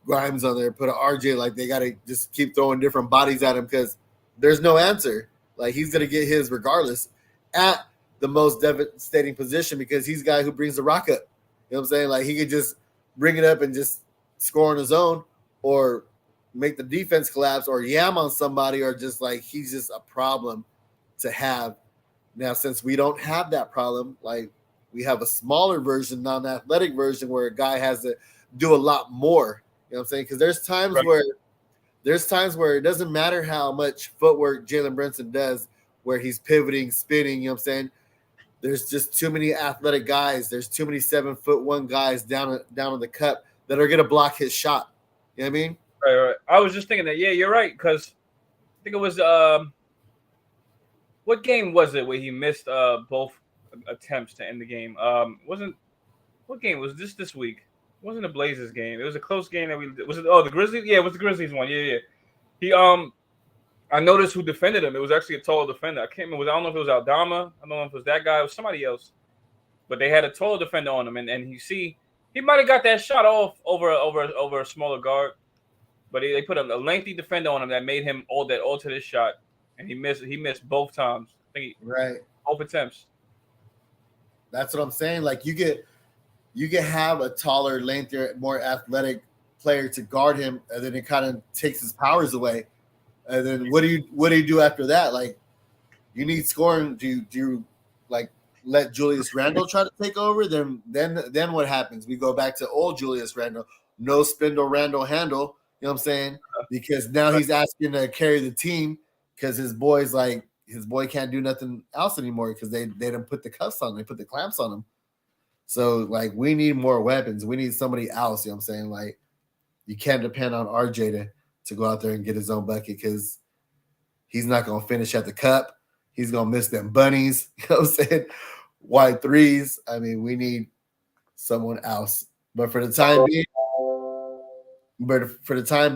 Grimes on there, put a RJ. Like they got to just keep throwing different bodies at him because there's no answer. Like he's gonna get his regardless at the most devastating position because he's the guy who brings the rock up. You know what I'm saying? Like he could just bring it up and just score on his own or make the defense collapse or yam on somebody or just like he's just a problem to have. Now, since we don't have that problem, like we have a smaller version, non-athletic version where a guy has to do a lot more. You know what I'm saying? Because there's times where it doesn't matter how much footwork Jalen Brunson does where he's pivoting, spinning, you know what I'm saying? There's just too many athletic guys. There's too many 7'1" guys down in the cup that are gonna block his shot. You know what I mean? Right. I was just thinking that. Yeah, you're right. Because I think it was what game was it where he missed both attempts to end the game? What game was this week? It wasn't a Blazers game. It was a close game that the Grizzlies? Yeah, it was the Grizzlies one. Yeah. He I noticed who defended him. It was actually a tall defender. I can't remember. I don't know if it was Aldama. I don't know if it was that guy. It was somebody else. But they had a tall defender on him, and you see, he might have got that shot off over a smaller guard. But they put a lengthy defender on him that made him alter this shot, and he missed both times. I think both attempts. That's what I'm saying. Like you you can have a taller, lengthier, more athletic player to guard him, and then it kind of takes his powers away. And then what do you do after that? Like you need scoring. Do you like let Julius Randle try to take over? Then what happens? We go back to old Julius Randle, no spindle Randle handle. You know what I'm saying? Because now he's asking to carry the team because his boy can't do nothing else anymore because they didn't put the cuffs on, they put the clamps on him. So like we need more weapons. We need somebody else. You know what I'm saying? Like you can't depend on RJ to go out there and get his own bucket because he's not gonna finish at the cup. He's gonna miss them bunnies. You know what I'm saying? Wide threes. I mean, we need someone else. But for the time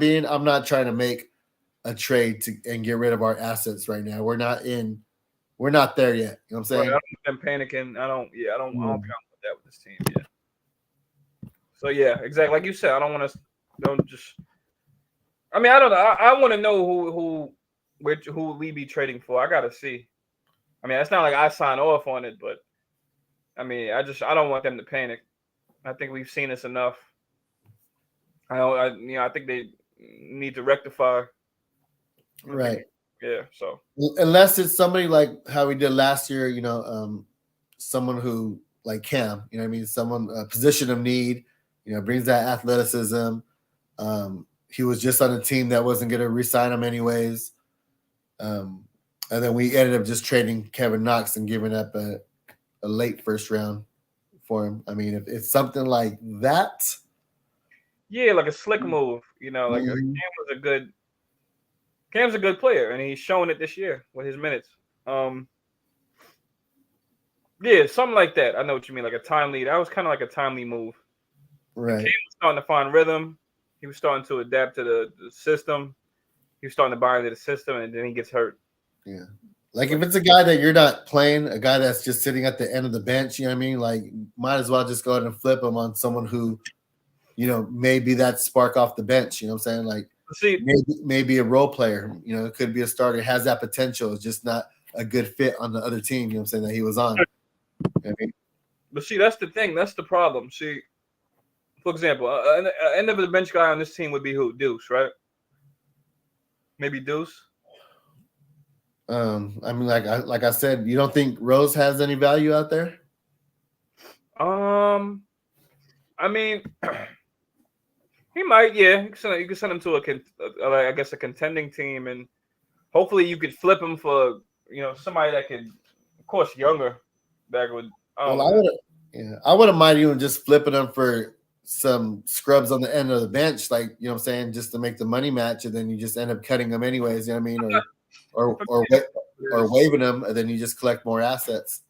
being, I'm not trying to make a trade and get rid of our assets right now. We're not there yet. You know what I'm saying? Right, I don't want them panicking. I don't think I'm with that with this team. Yeah. So yeah, exactly. Like you said, I don't want to. Don't just. I mean, I don't know. I want to know who we be trading for. I gotta see. I mean, it's not like I sign off on it, but I mean, I don't want them to panic. I think we've seen this enough. I think they need to rectify. Right. Yeah. So unless it's somebody like how we did last year, someone who like Cam, you know what I mean? Someone a position of need, brings that athleticism. He was just on a team that wasn't going to re-sign him anyways. And then we ended up just trading Kevin Knox and giving up a late first round for him. I mean, if it's something like that. Yeah, like a slick move. Like Cam's a good player, and he's showing it this year with his minutes. Yeah, something like that. I know what you mean, like a timely. That was kind of like a timely move. Right. Cam was starting to find rhythm. He was starting to adapt to the system. He was starting to buy into the system, and then he gets hurt. Yeah. Like if it's a guy that you're not playing, a guy that's just sitting at the end of the bench, you know what I mean? Like might as well just go ahead and flip him on someone who, maybe that spark off the bench. You know what I'm saying? Like maybe a role player, it could be a starter, has that potential. It's just not a good fit on the other team, you know what I'm saying, that he was on. You know I mean? But see, that's the thing. That's the problem. See, for example, an end of the bench guy on this team would be who? Deuce, right? Maybe Deuce. I mean, like I said, you don't think Rose has any value out there? I mean, he might. Yeah, you can send him to a contending team, and hopefully you could flip him for somebody that could, of course, younger. That would. I wouldn't mind even just flipping him for some scrubs on the end of the bench, like what I'm saying, just to make the money match, and then you just end up cutting them anyways. You know what I mean? Or waiving them, and then you just collect more assets.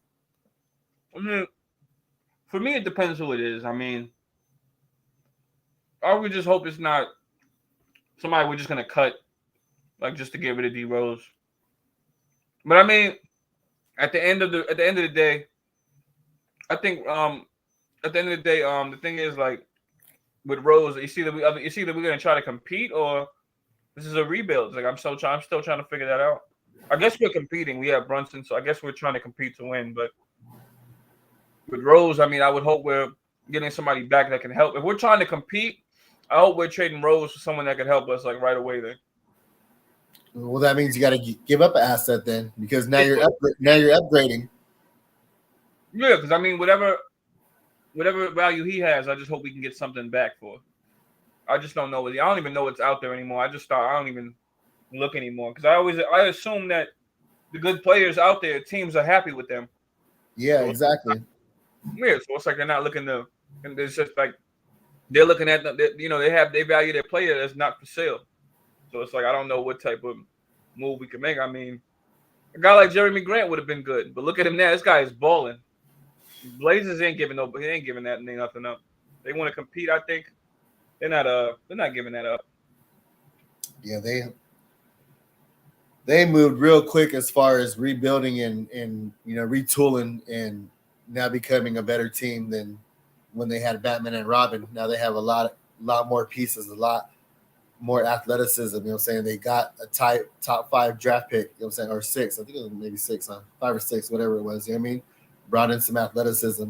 I mean, for me, it depends who it is. I mean, I would just hope it's not somebody we're just gonna cut, like just to get rid of D Rose. But I mean, at the end of the day, I think at the end of the day, the thing is like with Rose, you see that we're gonna try to compete or this is a rebuild. Like I'm still trying to figure that out. I guess we're competing. We have Brunson, so I guess we're trying to compete to win. But with Rose, I mean, I would hope we're getting somebody back that can help. If we're trying to compete, I hope we're trading Rose for someone that could help us like right away then. Well, that means you got to give up an asset then, because now you're upgrading. Yeah, because I mean, whatever value he has, I just hope we can get something back for. I just don't know. I don't even know what's out there anymore. I don't even look anymore because I assume that the good players out there, teams are happy with them. Yeah, so exactly. Yeah, so it's like they're not looking to, and it's just like they're looking at they value their player that's not for sale. So it's like I don't know what type of move we can make. I mean, a guy like Jeremy Grant would have been good, but look at him now. This guy is balling. Blazers ain't giving nothing up. They want to compete. I think they're not giving that up. Yeah, they moved real quick as far as rebuilding and retooling and now becoming a better team than when they had Batman and Robin. Now they have a lot more pieces, a lot more athleticism. You know what I'm saying? They got a top 5 draft pick, you know what I'm saying, or 6. I think it was maybe 6, huh? 5 or 6, whatever it was. You know what I mean? Brought in some athleticism.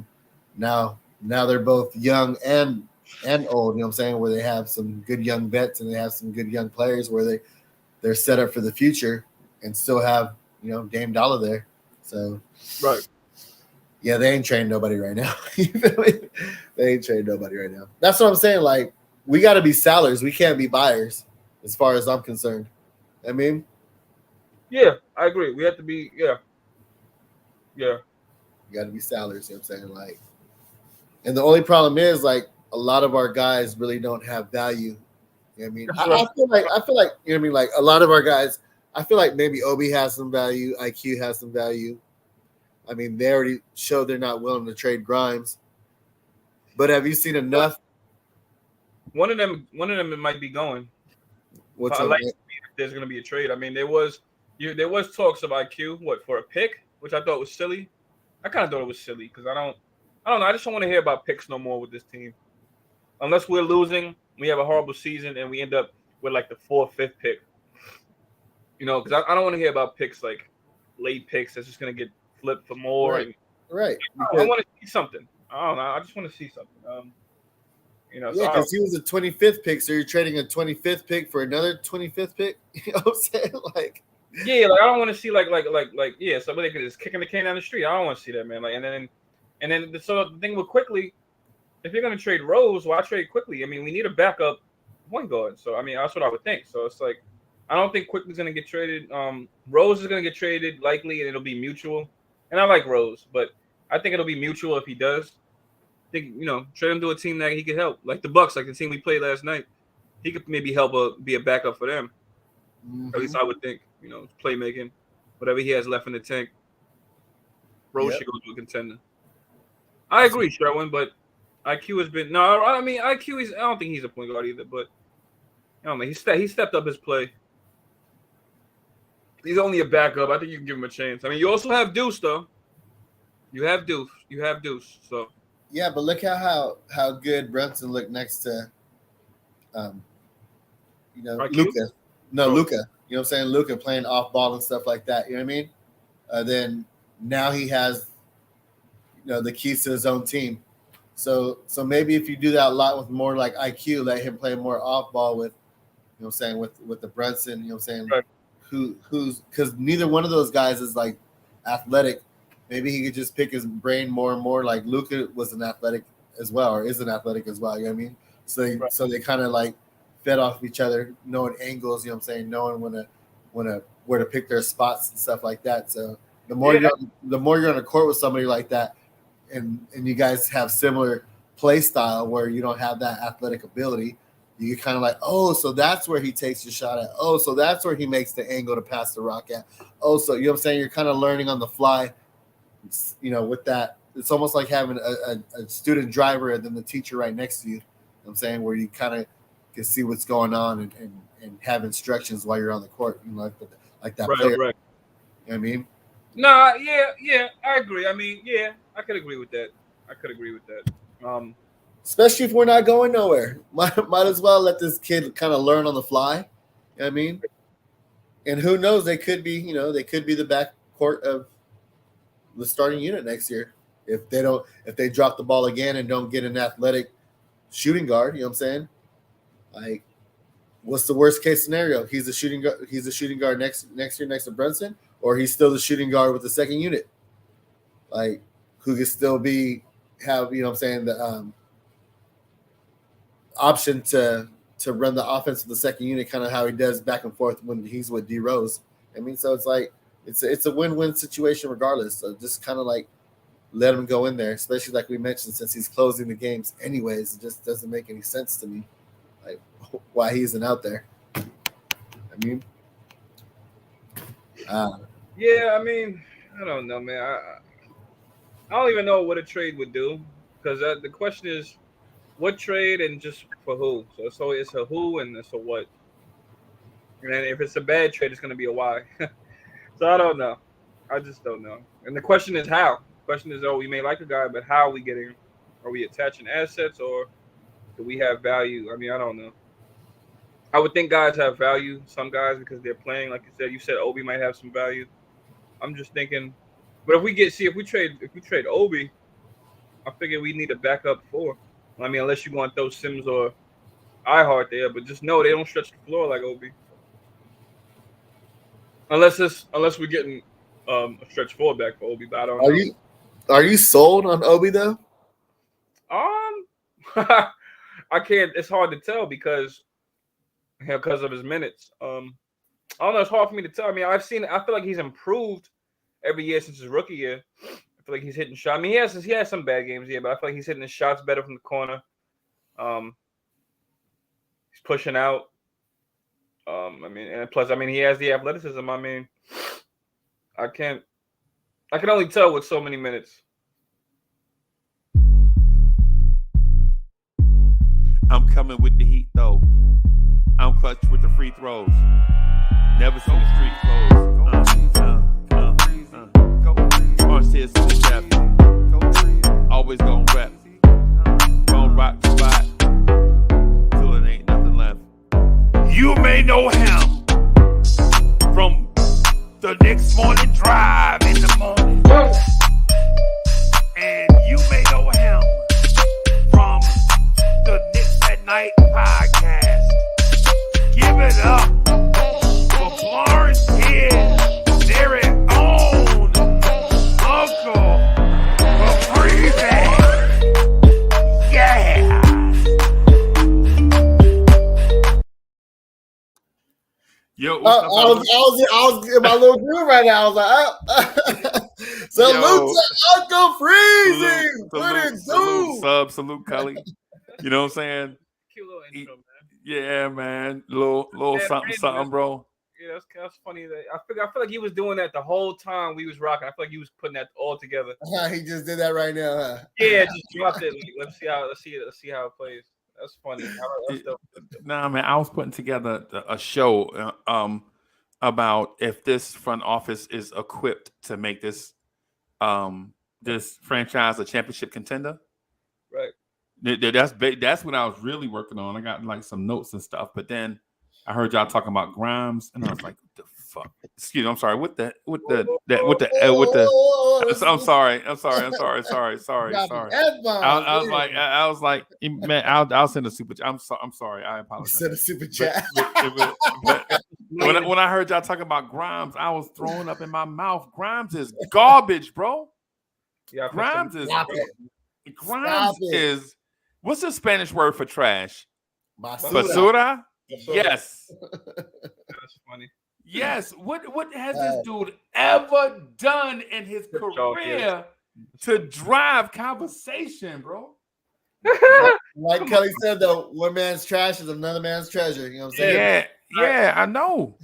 Now now they're both young and old. You know what I'm saying? Where they have some good young vets and they have some good young players where they're set up for the future and still have Dame Dollar there. So Right. yeah, they ain't trading nobody right now. You feel me? They ain't trading nobody right now. That's what I'm saying. Like we got to be sellers. We can't be buyers, as far as I'm concerned. I mean, Yeah, I agree. We have to be. Yeah. you got to be sellers. You know what I'm saying? Like, and the only problem is like a lot of our guys really don't have value. You know what I mean? That's right. I feel like you know what I mean. Like a lot of our guys, I feel like maybe Obi has some value, IQ has some value. I mean, they already showed they're not willing to trade Grimes. But have you seen enough? One of them it might be going. Which I one? like if there's going to be a trade. I mean, there was talks of IQ for a pick, which I thought was silly. I kind of thought it was silly because I don't know. I just don't want to hear about picks no more with this team, unless we're losing. We have a horrible season and we end up with like the 4th, 5th pick. Because I don't want to hear about picks like late picks that's just going to get flipped for more. Right. And Right. I want to see something. I don't know. I just want to see something. Yeah, So because he was a 25th pick, so you're trading a 25th pick for another 25th pick. You know what I'm saying? Like, yeah, like I don't want to see like yeah, somebody could just kicking the can down the street. I don't want to see that, man. Like and then so the thing with Quickly, if you're gonna trade Rose, why trade Quickly? I mean, we need a backup point guard. So I mean, that's what I would think. So it's like I don't think Quickly's gonna get traded. Rose is gonna get traded likely, and it'll be mutual. And I like Rose, but I think it'll be mutual if he does. I think trade him to a team that he could help, like the Bucks, like the team we played last night. He could maybe help be a backup for them. mm-hmm. At least I would think. Playmaking, whatever he has left in the tank, Rose should go to a contender. I agree, Sherwin, but IQ has been no. I mean, IQ is. I don't think he's a point guard either, but I don't know. He stepped up his play. He's only a backup. I think you can give him a chance. I mean, you also have Deuce, though. You have Deuce. So yeah, but look at how good Brunson looked next to, Luka. No, Luka. You know what I'm saying? Luka playing off ball and stuff like that. You know what I mean? Then now he has, the keys to his own team. So maybe if you do that a lot with more like IQ, let him play more off ball with, what I'm saying, with the Brunson. You know what I'm saying? Right. Who's because neither one of those guys is like athletic. Maybe he could just pick his brain more and more. Like Luka was an athletic as well, or is an athletic as well. You know what I mean? So they kind of like fed off each other, knowing angles. You know what I'm saying? Knowing where to pick their spots and stuff like that. So the more you're on the court with somebody like that, and you guys have similar play style where you don't have that athletic ability, you kind of like, oh, so that's where he takes your shot at. Oh, so that's where he makes the angle to pass the rock at. Oh, so you know what I'm saying? You're kind of learning on the fly. With that, it's almost like having a student driver and then the teacher right next to you. You know what I'm saying, where you kind of can see what's going on and have instructions while you're on the court, like that player. Right. You know what I mean? Nah, yeah, I agree. I mean, yeah, I could agree with that. Especially if we're not going nowhere. Might as well let this kid kind of learn on the fly. You know what I mean? And who knows, they could be the backcourt of the starting unit next year. If they drop the ball again and don't get an athletic shooting guard, you know what I'm saying? Like, what's the worst case scenario? He's a shooting guard next year next to Brunson, or he's still the shooting guard with the second unit. Like, who could still have, you know what I'm saying, the option to run the offense with the second unit, kind of how he does back and forth when he's with D Rose. I mean, so it's like it's a win-win situation regardless. So just kind of like let him go in there, especially like we mentioned, since he's closing the games anyways. It just doesn't make any sense to me, like why he isn't out there. I mean, yeah, I mean, I don't know, man. I don't even know what a trade would do, because the question is what trade and just for who. So it's a who and it's a what. And then if it's a bad trade, it's going to be a why. So I don't know. I just don't know. And the question is how. The question is, we may like a guy, but how are we getting? Are we attaching assets, or do we have value? I mean, I don't know. I would think guys have value. Some guys, because they're playing, like you said Obi might have some value. I'm just thinking, but if we trade Obi, I figured we need a backup 4. I mean, unless you want to throw Sims or iHeart there, but just know they don't stretch the floor like Obi. Unless we're getting a stretch 4 back for Obi, but I don't Are know. you sold on Obi though? I can't. It's hard to tell because of his minutes. I don't know. It's hard for me to tell. I mean, I feel like he's improved every year since his rookie year. I feel like he's hitting shots. I mean, he has some bad games, yeah, but I feel like he's hitting his shots better from the corner. He's pushing out. I mean, and plus, I mean, he has the athleticism. I mean, I can only tell with so many minutes. I'm coming with the heat though. I'm clutch with the free throws. Never seen the street clothes. Orange tears to the chef. Always gon' rep. Gon' rock the spot. Till it ain't nothing left. You may know him from the next morning drive in the morning. And you may know him from the Knicks at Night podcast. Give it up for Florence here, very own Uncle Freezing. Yeah. Yo, I was in my little groove right now. I was like, salute to Uncle Freezing. Salute, Cully. You know what I'm saying? Cute little intro, man. Yeah, man. Little something, bro. Yeah, that's funny. I feel like he was doing that the whole time we was rocking. I feel like he was putting that all together. He just did that right now, huh? Yeah, just dropped it. Let's see how it plays. That's funny. Nah, man. I was putting together a show about if this front office is equipped to make this franchise a championship contender. Right. That's what I was really working on. I got like some notes and stuff, but then I heard y'all talking about Grimes, and I was like, "What the fuck?" Excuse me. I'm sorry. I'm sorry. I was like, man, I'll send a super chat. I'm sorry. I apologize. Send a super chat. But when I heard y'all talking about Grimes, I was throwing up in my mouth. Grimes is garbage, bro. Yeah, Grimes is what's the Spanish word for trash? Basura. Yes. That's funny. Yes. What has this dude ever done in his career to drive conversation, bro? Like Kelly said, though, one man's trash is another man's treasure. You know what I'm saying? Yeah, I know.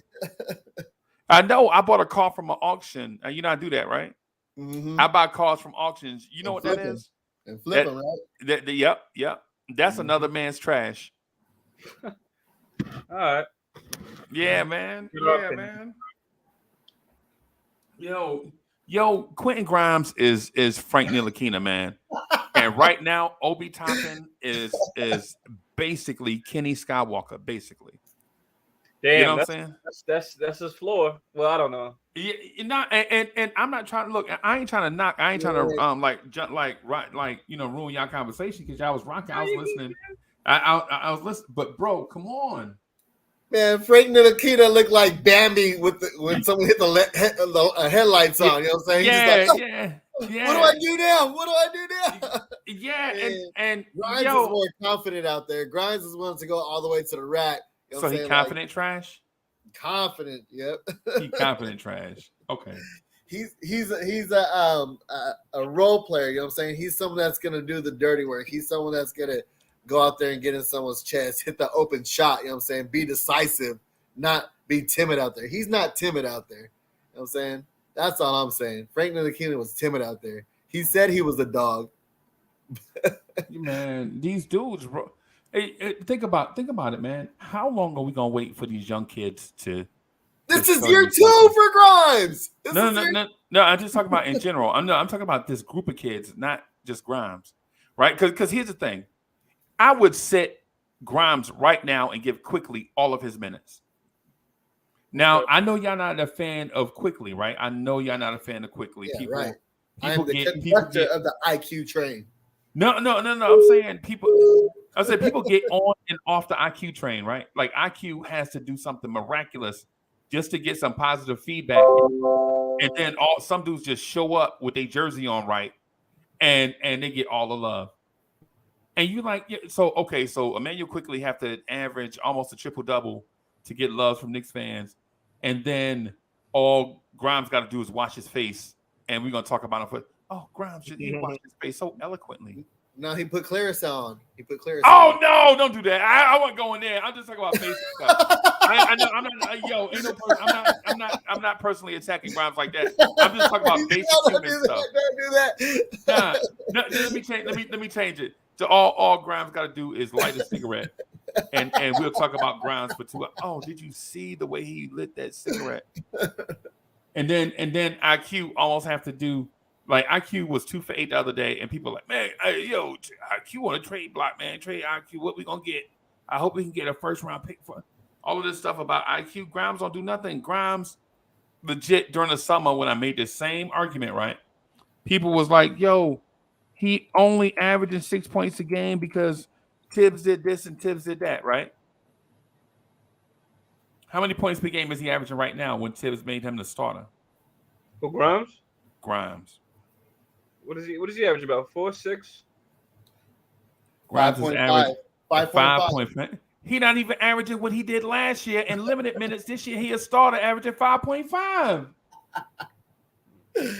I bought a car from an auction. You know I do that, right? Mm-hmm. I buy cars from auctions. You know what that is? And flip them, right? Yep. That's another man's trash. All right. Yeah, man. Yo, Quentin Grimes is Frank Ntilikina, man. And right now, Obi Toppin is basically Kenny Skywalker, basically. Damn, you know what I'm saying? That's his floor. Well, I don't know. Yeah, and I'm not trying to look. I ain't trying to knock. I ain't trying to ruin y'all conversation because y'all was rocking. I was listening. I was listening, but bro, come on. Man, Frank Ntilikina looked like Bambi when someone hit the headlights on. You know what I'm saying? Yeah. What do I do now? Yeah, and Grimes is more confident out there. Grimes is willing to go all the way to the rack. You know so he confident trash? Confident, yep. He confident trash. Okay. He's a role player. You know what I'm saying? He's someone that's gonna do the dirty work. He's someone that's gonna go out there and get in someone's chest, hit the open shot. You know what I'm saying? Be decisive, not be timid out there. He's not timid out there. You know what I'm saying? That's all I'm saying. Frank Ntilikina was timid out there. He said he was a dog. Man, these dudes, bro. Hey, think about it, man. How long are we gonna wait for these young kids to? This is year 2 for Grimes. No. I'm just talking about in general. I'm talking about this group of kids, not just Grimes, right? Because here's the thing, I would sit Grimes right now and give Quickly all of his minutes. Now I know y'all not a fan of Quickly, right? I know y'all not a fan of Quickly. Yeah, right. I am the conductor of the IQ train. No. I'm saying people. I said people get on and off the IQ train, right? Like IQ has to do something miraculous just to get some positive feedback, and then some dudes just show up with their jersey on right, and they get all the love. And you like, yeah, so Emmanuel quickly have to average almost a triple-double to get love from Knicks fans, and then all Grimes got to do is watch his face, and we're gonna talk about him Grimes, he watched his face so eloquently. No, he put Claris on. Oh no! Don't do that. I wasn't going there. I'm just talking about face stuff. I'm not personally attacking Grimes like that. I'm just talking about basic human stuff. Don't do that. No, let me change it. So all Grimes got to do is light a cigarette, and we'll talk about Grimes for 2 hours. Oh, did you see the way he lit that cigarette? And then IQ almost have to do. Like IQ was 2 for 8 the other day, and people are like, man, IQ on a trade block, man. Trade IQ. What we gonna get? I hope we can get a first round pick for all of this stuff about IQ. Grimes don't do nothing. Grimes, legit during the summer when I made the same argument, right? People was like, yo, he only averaging 6 points a game because Tibbs did this and Tibbs did that, right? How many points per game is he averaging right now when Tibbs made him the starter? For Grimes? Grimes. What is he average about? 4, 6? Grimes is average 5.5. He not even averaging what he did last year in limited minutes. This year he a starter averaging 5.5. I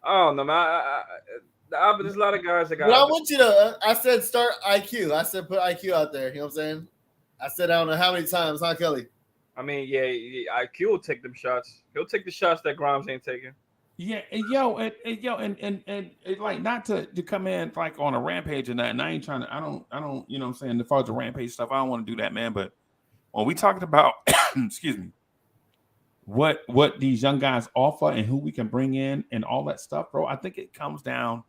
don't know, man. There's a lot of guys that got. But I want you to. I said start IQ. I said put IQ out there. You know what I'm saying? I said I don't know how many times, huh, Kelly? I mean, yeah, IQ will take them shots. He'll take the shots that Grimes ain't taking. Yeah, and like not to come in like on a rampage and that. And I ain't trying to. I don't. You know what I'm saying? As far as the rampage stuff, I don't want to do that, man. But when we talking about, excuse me, what these young guys offer and who we can bring in and all that stuff, bro, I think it comes down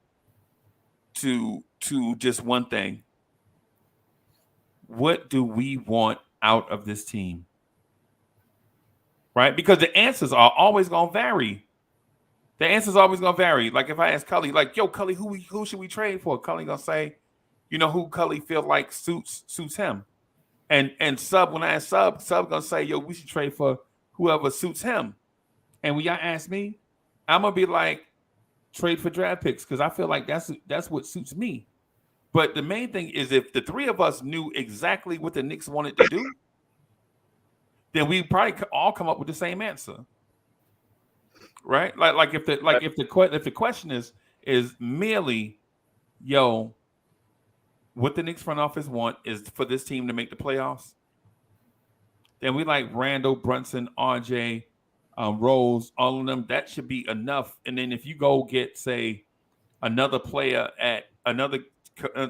to just one thing. What do we want out of this team? Right? Because the answers are always going to vary. The answer's always going to vary. Like if I ask Cully, like, yo, Cully, who should we trade for? Cully going to say, you know, who Cully feel like suits him. And Sub, when I ask Sub going to say, yo, we should trade for whoever suits him. And when y'all ask me, I'm going to be like, trade for draft picks because I feel like that's what suits me. But the main thing is if the three of us knew exactly what the Knicks wanted to do, then we probably could all come up with the same answer. Right? Like if the question is merely, yo, what the Knicks front office want is for this team to make the playoffs, then we like Randall, Brunson, RJ, Rose, all of them. That should be enough. And then if you go get, say, another player at another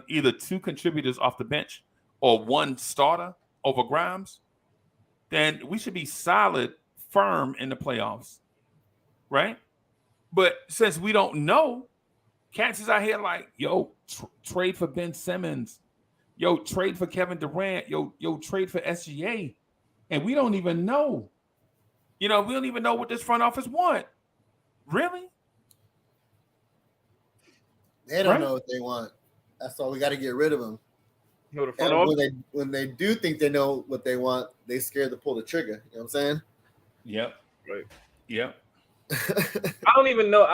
either 2 contributors off the bench or 1 starter over Grimes, then we should be solid, firm in the playoffs. Right? But since we don't know, cats is out here like, yo, trade for Ben Simmons. Yo, trade for Kevin Durant. Yo, trade for SGA. And we don't even know. You know, we don't even know what this front office want. Really? They don't know what they want. That's why we got to get rid of them. When they do think they know what they want, they scared to pull the trigger. You know what I'm saying? Yep. Right. Yep. I don't even know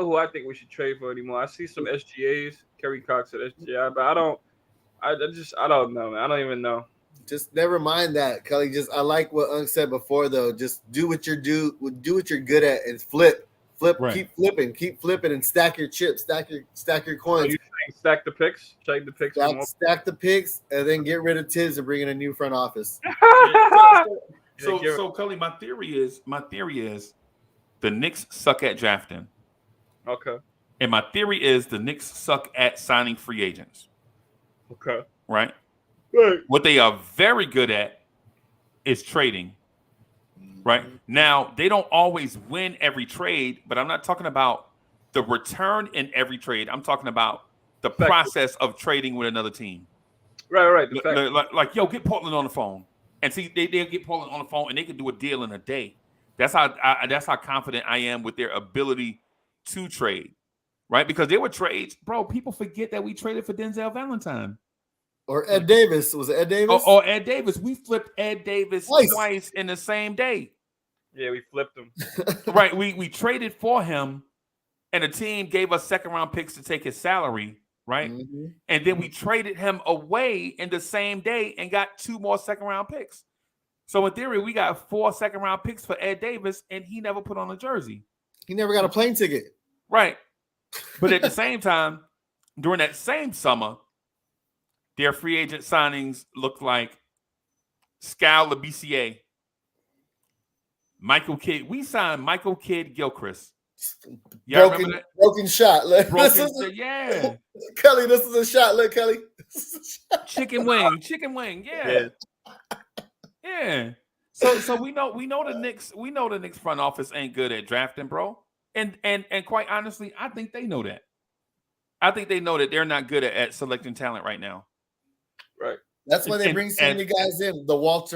who I think we should trade for anymore. I see some SGAs, Kerry Cox at SGA, but I don't know, man. I don't even know. Just never mind that, Kelly. I like what Unk said before, though. Just do what you're good at and flip, right. keep flipping, and stack your chips, stack your coins. Are you saying stack the picks? Stack So Kelly, my theory is the Knicks suck at drafting. Okay. And my theory is the Knicks suck at signing free agents. Okay. Right? Right. What they are very good at is trading. Right? Now, they don't always win every trade, but I'm not talking about the return in every trade. I'm talking about the process of trading with another team. Right. Like, yo, get Portland on the phone. And see, they'll get Portland on the phone and they can do a deal in a day. That's how confident I am with their ability to trade, right? Because there were trades, bro. People forget that we traded for Denzel Valentine. Or Ed Davis. Was it Ed Davis? Or Ed Davis. We flipped Ed Davis twice in the same day. Yeah, we flipped him. Right. We traded for him, and the team gave us second-round picks to take his salary, right? Mm-hmm. And then we traded him away in the same day and got 2 more second-round picks. So in theory, we got 4 second-round picks for Ed Davis, and he never put on a jersey. He never got a plane ticket. Right. But at the same time, during that same summer, their free agent signings looked like Scal BCA, Michael Kidd. We signed Michael Kidd Gilchrist. Y'all remember that? Broken shot. Yeah. Kelly, this is a shot. Look, Kelly. Chicken wing. Yeah. Yeah. So we know the Knicks. We know the Knicks front office ain't good at drafting, bro. And quite honestly, I think they know that. I think they know that they're not good at selecting talent right now. Right. That's why they bring so many guys in. The Walt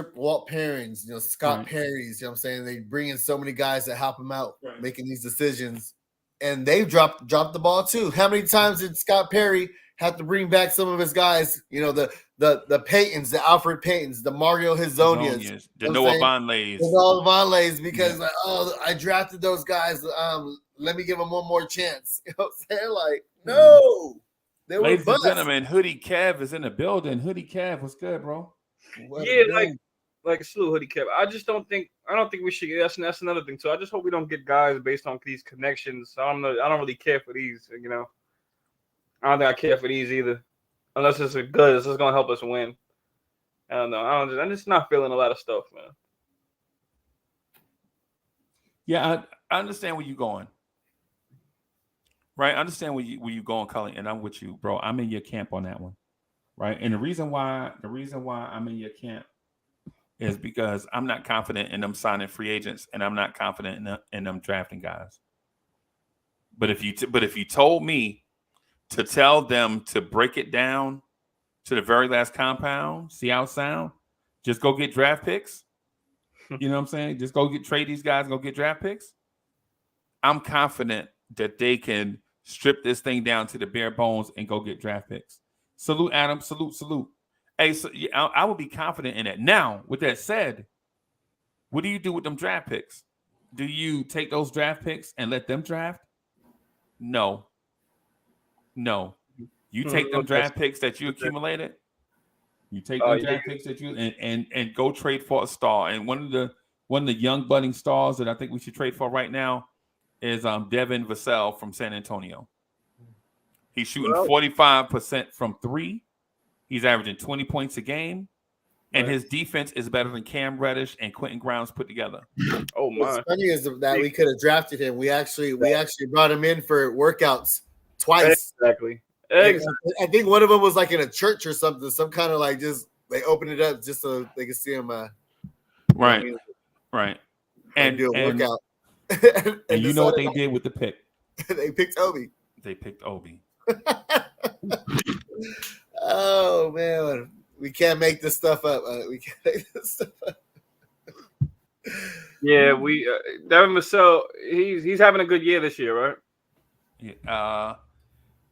Perrins, Scott Perry's, you know what I'm saying? They bring in so many guys that help them out making these decisions. And they've dropped the ball too. How many times did Scott Perry have to bring back some of his guys? The Paytons, the Alfred Paytons, the Mario Hezonias, the Noah Vonleys. All the Vonleys, because I drafted those guys. Let me give them one more chance. You know what I'm saying? Like, no. Ladies and gentlemen, Hoodie Kev is in the building. Hoodie Kev, what's good, bro? Like a slew Hoodie Kev. I don't think we should. That's another thing too. I just hope we don't get guys based on these connections. I don't know. I don't really care for these. I don't think I care for these either, unless it's good. It's just gonna help us win. I don't know. I'm just not feeling a lot of stuff, man. Yeah, I understand where you're going. Right, I understand where you going, Cully, and I'm with you, bro. I'm in your camp on that one, right? And the reason why I'm in your camp is because I'm not confident in them signing free agents, and I'm not confident in them drafting guys. But if you told me to tell them to break it down to the very last compound, see how it sound, just go get draft picks. You know what I'm saying? Just go trade these guys, go get draft picks. I'm confident that they can strip this thing down to the bare bones and go get draft picks. Salute, Adam. Salute. Hey, so I would be confident in it. Now, with that said, what do you do with them draft picks? Do you take those draft picks and let them draft? No. You take them draft picks that you accumulated. You take them draft picks that you and go trade for a star. And one of the young budding stars that I think we should trade for right now is Devin Vassell from San Antonio. He's shooting 45% from 3. He's averaging 20 points a game, and his defense is better than Cam Reddish and Quentin Grimes put together. Oh my! What's funny is that we could have drafted him. We actually brought him in for workouts twice. Exactly. I think one of them was like in a church or something. Some kind of like just they opened it up just so they could see him. Right. And do a workout. and you know what they did with the pick? They picked Obi. Oh man, we can't make this stuff up. Yeah, Devin Vassell, he's having a good year this year, right? Yeah.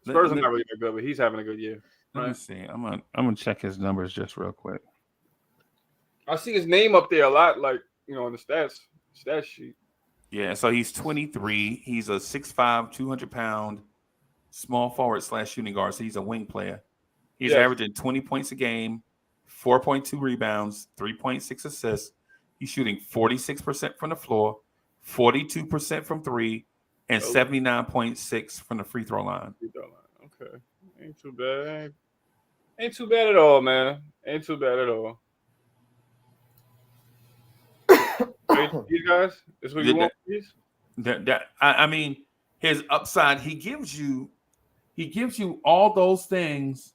Spurs are not really that good, but he's having a good year. Let me see. I'm gonna check his numbers just real quick. I see his name up there a lot, like in the stat sheet. Yeah, so he's 23. He's a 6'5", 200-pound small forward / shooting guard. So he's a wing player. He's averaging 20 points a game, 4.2 rebounds, 3.6 assists. He's shooting 46% from the floor, 42% from 3, and 79.6 from the free throw line. Okay. Ain't too bad. Ain't too bad at all, man. Ain't too bad at all. You guys, this is what you want, please? I mean, his upside, he gives you all those things.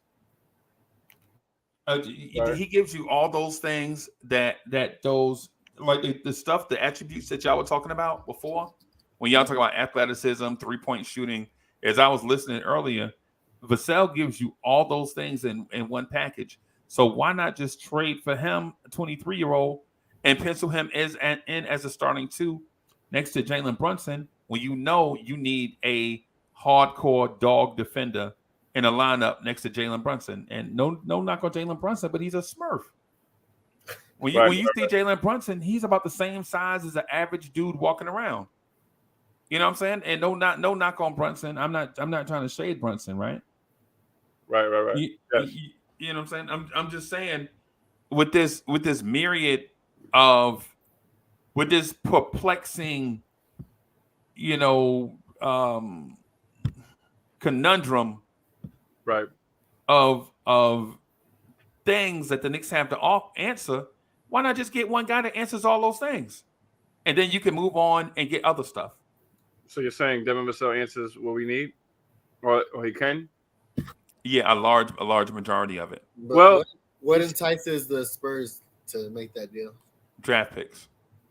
He gives you all those things that those like the stuff, the attributes that y'all were talking about before when y'all talk about athleticism, 3-point shooting. As I was listening earlier, Vassell gives you all those things in one package. So why not just trade for him, a 23-year-old, and pencil him in as a starting 2 next to Jalen Brunson when you know you need a hardcore dog defender in a lineup next to Jalen Brunson. And no knock on Jalen Brunson, but he's a Smurf. When you see Jalen Brunson, he's about the same size as an average dude walking around. You know what I'm saying? And no knock on Brunson. I'm not trying to shade Brunson, right? Right. Yes. You know what I'm saying? I'm just saying with this myriad of with this perplexing, conundrum, right, of things that the Knicks have to answer. Why not just get one guy that answers all those things, and then you can move on and get other stuff? So you're saying Devin Vassell answers what we need, or he can? Yeah, a large majority of it. But well, what entices the Spurs to make that deal? Draft picks.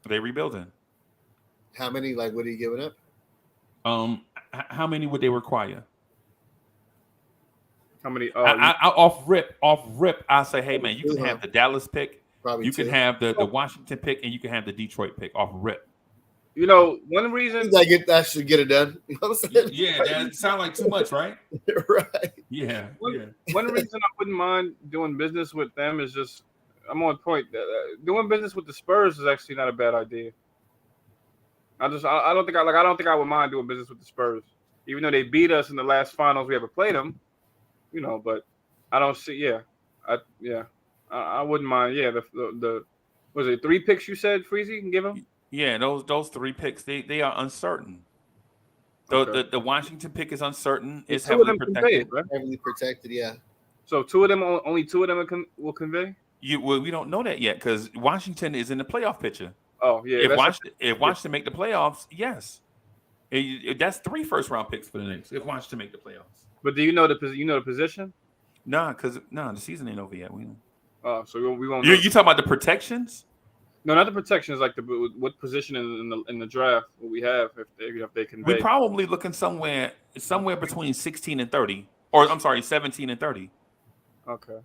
They rebuilding. How many? Like, what are you giving up? How many would they require? How many? Off rip, I say, hey man, you can have the Dallas pick, Probably you two. can have the Washington pick, and you can have the Detroit pick off rip. One reason that should get it done. You know what I'm saying? Yeah, that sounds like too much, right? Right. Yeah. One reason I wouldn't mind doing business with them is just I'm on point. Doing business with the Spurs is actually not a bad idea. I don't think I would mind doing business with the Spurs, even though they beat us in the last finals we ever played them. But I don't see. Yeah, I wouldn't mind. Yeah, the was it 3 picks you said Freezy can give him? Yeah, those 3 picks they are uncertain. Okay. The Washington pick is uncertain. It's Two of heavily them protected. conveyed, right? Heavily protected, yeah. So only two of them will convey. We don't know that yet because Washington is in the playoff picture. Oh yeah. If Washington make the playoffs, yes, that's 3 first-round picks for the Knicks. If Washington make the playoffs. But do you know the position? Nah, the season ain't over yet. So we won't. You talking about the protections? No, not the protections. Like what position in the draft will we have if they convey? We're probably looking somewhere between 16 and 30, or I'm sorry, 17 and 30. Okay,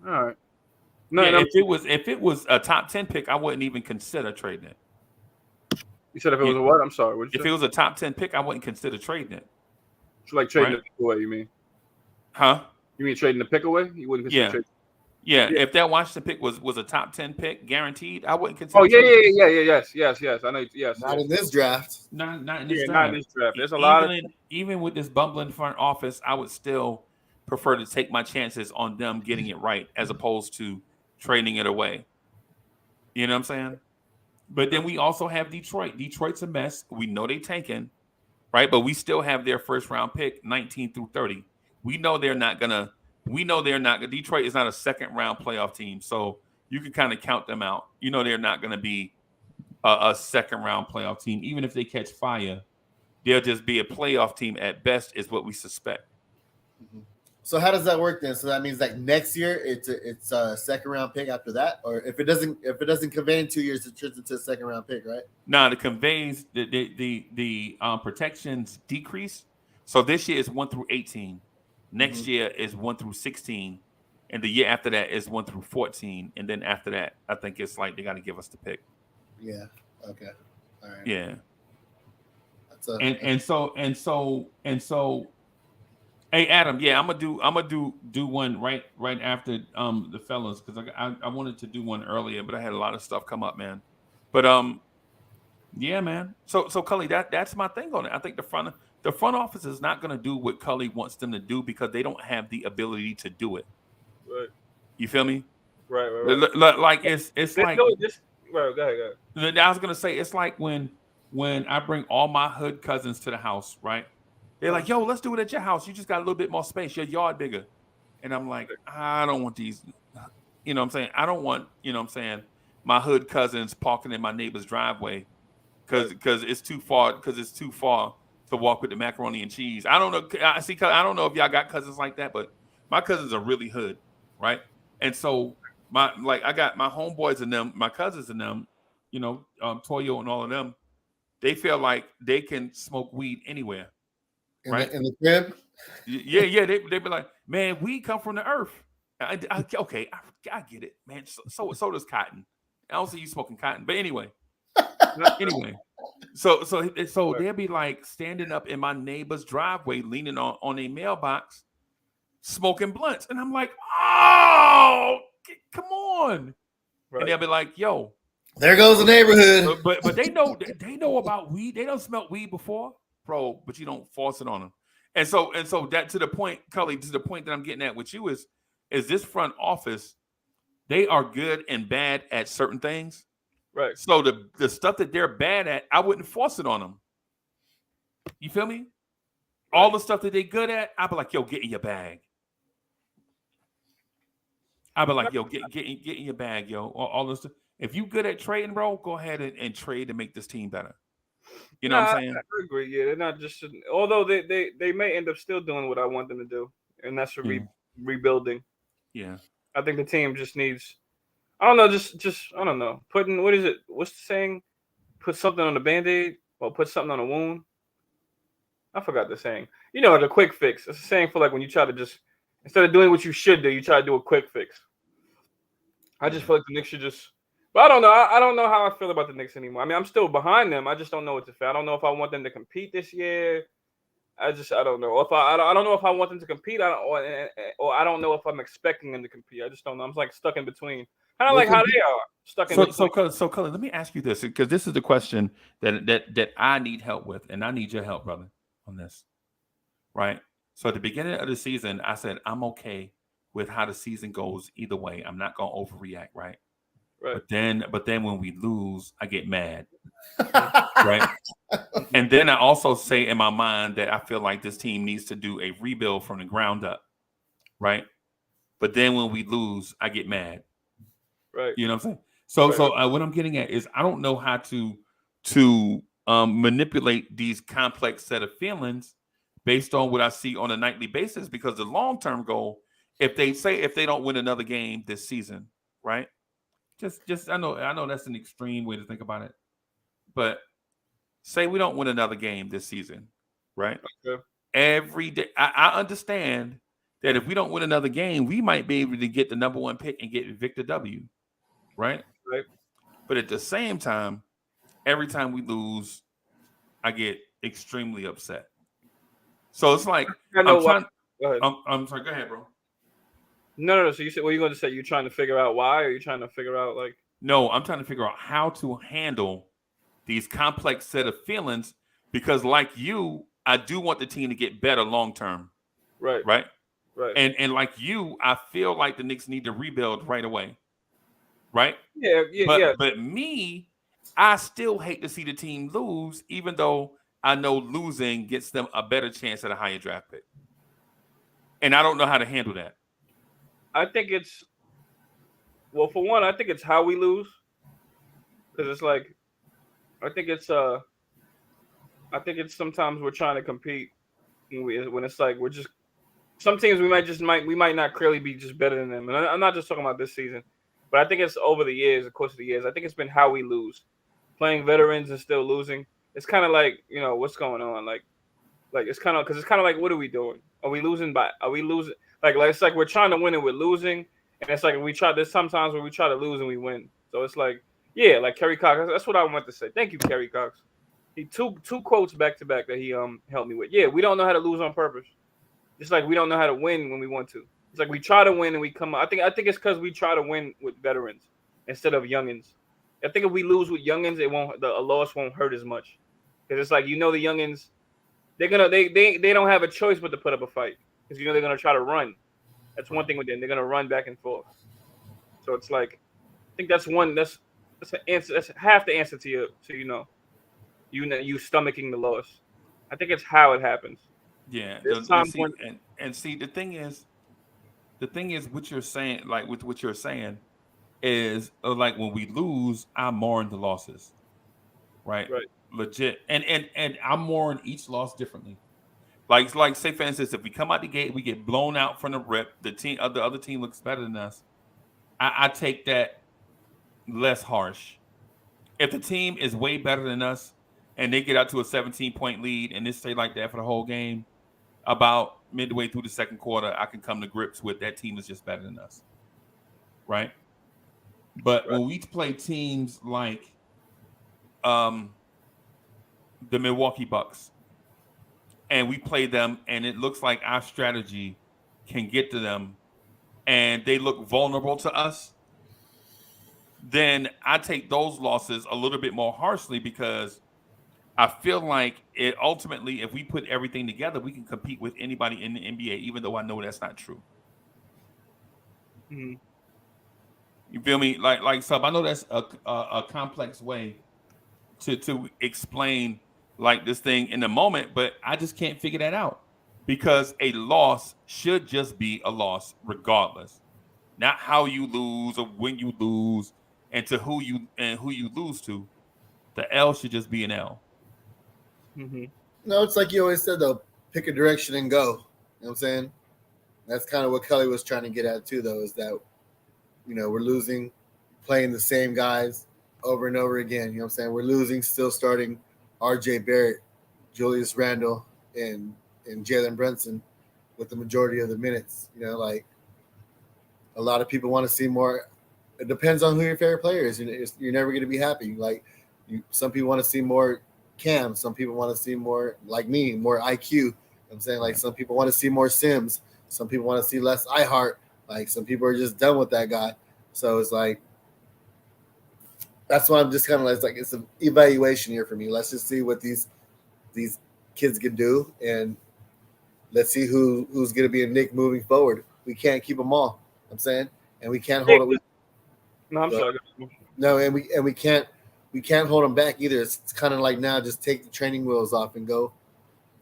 all right. No, if it was a top 10 pick, I wouldn't even consider trading it. You said if it was a what? I'm sorry. If it was a top 10 pick, I wouldn't consider trading it. So like trading the pick away, you mean? Huh? You mean trading the pick away? You wouldn't consider trading? Yeah, if that Washington pick was a top 10 pick guaranteed, I wouldn't consider. Oh yeah, yes. I know. Yes. Not in this draft. Not in this draft. Not in this draft. There's a lot of even with this bumbling front office, I would still prefer to take my chances on them getting it right as opposed to trading it away. You know what I'm saying? But then we also have Detroit. Detroit's a mess. We know they tanking, right? But we still have their first round pick, 19 through 30. We know they're not gonna. Detroit is not a second round playoff team, so you can kind of count them out. You know they're not going to be a second round playoff team. Even if they catch fire, they'll just be a playoff team at best, is what we suspect. Mm-hmm. So how does that work then? So that means like next year it's a second round pick after that, or if it doesn't convey in 2 years, it turns into a second round pick, right? No, the conveys the protections decrease. So this year is 1 through 18. Next year is 1 through 16, and the year after that is 1 through 14, and then after that, I think it's like they got to give us the pick. Yeah. Okay. All right. Yeah. That's so. Hey Adam, yeah, I'm gonna do one right after the fellas because I wanted to do one earlier, but I had a lot of stuff come up, man. But yeah, man. So Cully, that's my thing on it. I think the front office is not going to do what Cully wants them to do because they don't have the ability to do it. Right. You feel me? Right. Like it's like. Go ahead. I was gonna say it's like when I bring all my hood cousins to the house, right? They're like, "Yo, let's do it at your house. You just got a little bit more space. Your yard bigger." And I'm like, I don't want these. You know what I'm saying? I don't want. You know what I'm saying? My hood cousins parking in my neighbor's driveway because it's too far. Because it's too far to walk with the macaroni and cheese. I don't know. I don't know if y'all got cousins like that, but my cousins are really hood, right? And so I got my homeboys and them, my cousins and them, Toyo and all of them. They feel like they can smoke weed anywhere, right? In the crib. Yeah. They be like, man, weed come from the earth. I get it, man. So does cotton. I don't see you smoking cotton, but anyway. Anyway, so they'll be like standing up in my neighbor's driveway, leaning on a mailbox, smoking blunts, and I'm like, oh, come on. Right. And they'll be like, yo, There goes the neighborhood. but they know about weed. They don't smell weed before, bro. But you don't force it on them. And so that to the point, Cully, to the point that I'm getting at with you is this front office, they are good and bad at certain things. Right. So the stuff that they're bad at, I wouldn't force it on them. You feel me? Right. All the stuff that they're good at, I'd be like, yo, get in your bag. I'd be like, yo, get in your bag, yo. All this stuff. If you good at trading, bro, go ahead and trade to make this team better. You know what I'm saying? I agree. Yeah, they're not just. Although they may end up still doing what I want them to do, and that's rebuilding. Yeah. I think the team just needs. I don't know. Just I don't know. Putting what is it? What's the saying? Put something on the Band-Aid or put something on a wound. I forgot the saying. You know, like a quick fix. It's a saying for like when you try to just instead of doing what you should do, you try to do a quick fix. I just feel like the Knicks should just. But I don't know. I don't know how I feel about the Knicks anymore. I mean, I'm still behind them. I just don't know what to feel. I don't know if I want them to compete this year. I don't know. If I don't know if I want them to compete. Or I don't know if I'm expecting them to compete. I just don't know. I'm like stuck in between. Kind of like how they are stuck in between. So, Cullen, let me ask you this because this is the question that I need help with, and I need your help, brother, on this. Right. So at the beginning of the season, I said I'm okay with how the season goes either way. I'm not gonna overreact, right? Right. But then when we lose, I get mad. Right. And then I also say in my mind that I feel like this team needs to do a rebuild from the ground up. Right. But then when we lose, I get mad. Right. You know what I'm saying? So what I'm getting at is I don't know how to manipulate these complex set of feelings based on what I see on a nightly basis, because the long-term goal, if they don't win another game this season, right? Just I know that's an extreme way to think about it, but say we don't win another game this season, right? Okay. Every day, I understand that if we don't win another game, we might be able to get the number 1 pick and get Victor W, right? Right. But at the same time, every time we lose, I get extremely upset. So it's like I'm sorry. Go ahead, bro. No. So you said, what are you going to say? You're trying to figure out why, or are you trying to figure out like? No, I'm trying to figure out how to handle these complex set of feelings because, like you, I do want the team to get better long term. Right. Right. Right. And like you, I feel like the Knicks need to rebuild right away. Right. Yeah. But me, I still hate to see the team lose, even though I know losing gets them a better chance at a higher draft pick. And I don't know how to handle that. I think it's, well, for one, I think it's how we lose. Because it's like, I think it's sometimes we're trying to compete when it's like we're just, some teams we might not clearly be just better than them. And I'm not just talking about this season, but I think it's over the course of the years. I think it's been how we lose. Playing veterans and still losing. It's kind of like, you know, what's going on? Like it's kind of, because it's kind of like, what are we doing? Are we losing? Like it's like we're trying to win and we're losing. And it's like there's sometimes where we try to lose and we win. So it's like, yeah, like Kerry Cox. That's what I meant to say. Thank you, Kerry Cox. He two quotes back to back that he helped me with. Yeah, we don't know how to lose on purpose. Just like we don't know how to win when we want to. It's like we try to win and we come out. I think it's because we try to win with veterans instead of youngins. I think if we lose with youngins, a loss won't hurt as much. Because it's like, you know, the youngins, they don't have a choice but to put up a fight. Because you know they're gonna try to run. That's one thing with them. They're gonna run back and forth. So it's like, I think that's an answer. That's half the answer to you you stomaching the loss. I think it's how it happens. Yeah. See, the thing is what you're saying, like with what you're saying is like when we lose, I mourn the losses. Right. Legit. And I mourn each loss differently. Like say for instance, if we come out the gate, we get blown out from the rip, the other team looks better than us. I take that less harsh. If the team is way better than us and they get out to a 17-point lead and they stay like that for the whole game, about midway through the second quarter, I can come to grips with that team is just better than us. Right? But when we play teams like the Milwaukee Bucks, and we play them, and it looks like our strategy can get to them, and they look vulnerable to us, then I take those losses a little bit more harshly because I feel like it ultimately, if we put everything together, we can compete with anybody in the NBA, even though I know that's not true. Mm-hmm. You feel me? Like Sub, I know that's a complex way to explain like this thing in the moment, but I just can't figure that out because a loss should just be a loss regardless, not how you lose or when you lose and to who you lose to. The L should just be an L. Mm-hmm. No, it's like you always said though, pick a direction and go. You know what I'm saying? That's kind of what Kelly was trying to get at too, though, is that we're losing, playing the same guys over and over again. You know what I'm saying? We're losing, still starting RJ Barrett, Julius Randle, and Jalen Brunson with the majority of the minutes. Like a lot of people want to see more. It depends on who your favorite player is. You're never going to be happy. Like some people want to see more Cam. Some people want to see more, like me, more IQ. You know what I'm saying? Like some people want to see more Sims. Some people want to see less iHeart. Like some people are just done with that guy. So it's like, that's why I'm just kind of like it's an evaluation here for me. Let's just see what these kids can do, and let's see who's going to be a Knick moving forward. We can't keep them all. I'm saying, and we can't hold them. No, I'm sorry. No, and we can't hold them back either. It's kind of like now, just take the training wheels off and go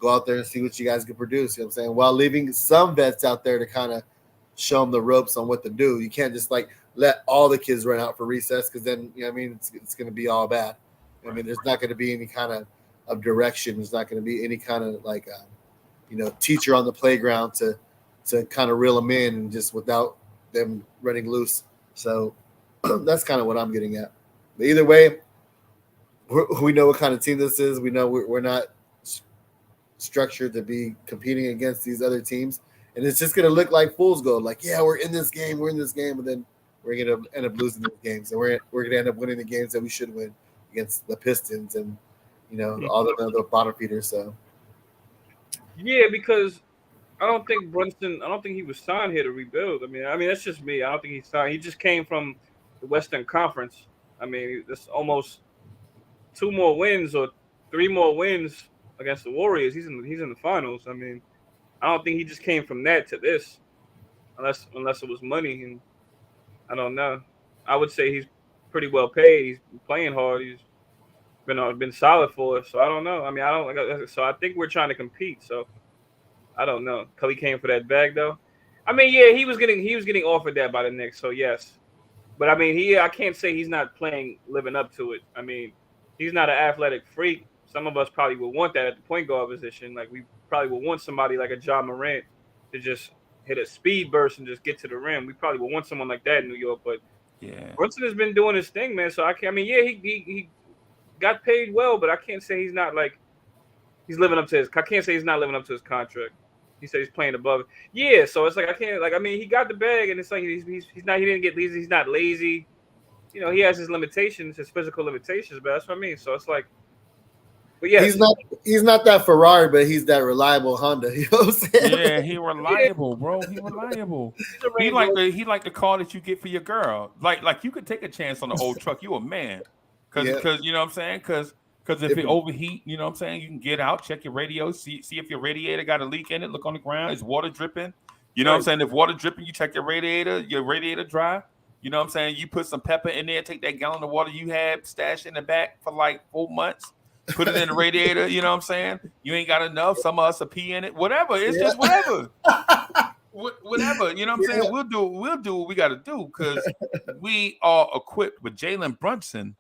out there and see what you guys can produce. You know what I'm saying? While leaving some vets out there to kind of show them the ropes on what to do. You can't just like let all the kids run out for recess because then it's going to be all bad. I mean, there's not going to be any kind of direction. There's not going to be any kind of like teacher on the playground to kind of reel them in and just without them running loose. So that's kind of what I'm getting at. But either way, we know what kind of team this is. We know we're not structured to be competing against these other teams. And it's just going to look like fool's gold. Like, yeah, we're in this game, but then we're going to end up losing these games. And we're going to end up winning the games that we should win against the Pistons and, all the bottom feeders. So, yeah, because I don't think he was signed here to rebuild. I mean, that's just me. I don't think he signed. He just came from the Western Conference. I mean, that's almost 2 more wins or 3 more wins against the Warriors. He's in the finals. I mean, I don't think he just came from that to this, unless it was money. And I don't know. I would say he's pretty well paid. He's playing hard. He's been solid for us. So I don't know. I mean, So I think we're trying to compete. So I don't know. Kelly came for that bag though. I mean, yeah, he was getting offered that by the Knicks. So yes, but I mean, I can't say he's not living up to it. I mean, he's not an athletic freak. Some of us probably would want that at the point guard position. Like we probably would want somebody like a John Morant to just hit a speed burst and just get to the rim. We probably would want someone like that in New York. But yeah, Brunson has been doing his thing, man. So he got paid well, but I can't say he's not like he's living up to his. I can't say he's not living up to his contract. He said he's playing above. Yeah, so it's like I can't like. I mean, he got the bag, and it's like he's not. He didn't get lazy. He's not lazy. He has his limitations, his physical limitations. But that's what I mean. So it's like. But yeah, he's not that Ferrari, but he's that reliable Honda. You know what I'm saying? Yeah, he reliable, bro. He reliable. He like the car that you get for your girl. Like you could take a chance on the old truck. You a man, because you know what I'm saying. Because if it overheat, you know what I'm saying. You can get out, check your radio, see if your radiator got a leak in it. Look on the ground. Is water dripping? You know what I'm saying. If water dripping, you check your radiator dry. You know what I'm saying. You put some pepper in there. Take that gallon of water you had stashed in the back for like 4 months. Put it in the radiator, you know what I'm saying? You ain't got enough. Some of us will pee in it. Whatever. It's just whatever. Whatever. You know what I'm saying? We'll do what we got to do because we are equipped with Jalen Brunson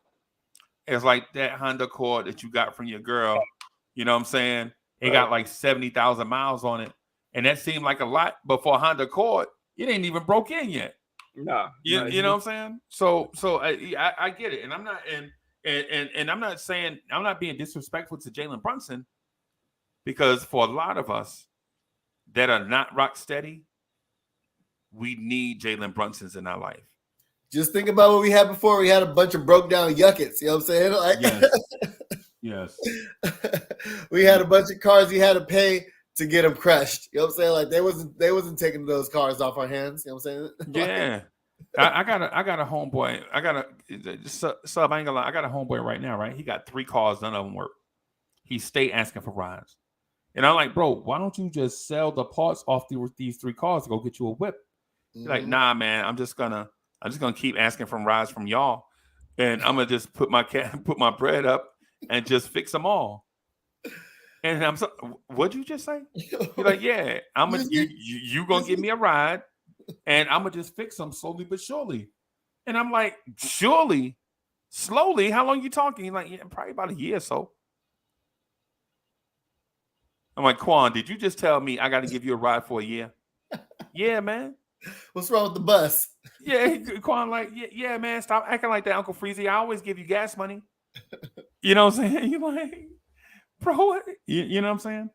as like that Honda Accord that you got from your girl. You know what I'm saying? It got like 70,000 miles on it. And that seemed like a lot. But for a Honda Accord, it ain't even broke in yet. No. You know what I'm saying? So I get it. And I'm not And I'm not saying I'm not being disrespectful to Jalen Brunson because for a lot of us that are not rock steady, we need Jalen Brunsons in our life. Just think about what we had before. We had a bunch of broke down yuckets. You know what I'm saying? Like, Yes. we had a bunch of cars you had to pay to get them crushed. You know what I'm saying? Like they wasn't taking those cars off our hands. You know what I'm saying? Yeah. I got a homeboy. I got a sub. I ain't gonna lie. I got a homeboy right now. Right, he got 3 cars. None of them work. He stayed asking for rides, and I'm like, bro, why don't you just sell the parts off these 3 cars to go get you a whip? He's like, nah, man. I'm just gonna keep asking for rides from y'all, and I'm gonna just put my bread up and just fix them all. And I'm so, what'd you just say? He's like, yeah, you gonna give me a ride. And I'm going to just fix them slowly but surely. And I'm like, surely? Slowly? How long are you talking? He's like, yeah, probably about a year or so. I'm like, Quan, did you just tell me I got to give you a ride for a year? Yeah, man. What's wrong with the bus? Yeah, Quan, like, yeah, man, stop acting like that, Uncle Freezy. I always give you gas money. You know what I'm saying? You're like, bro, you know what I'm saying?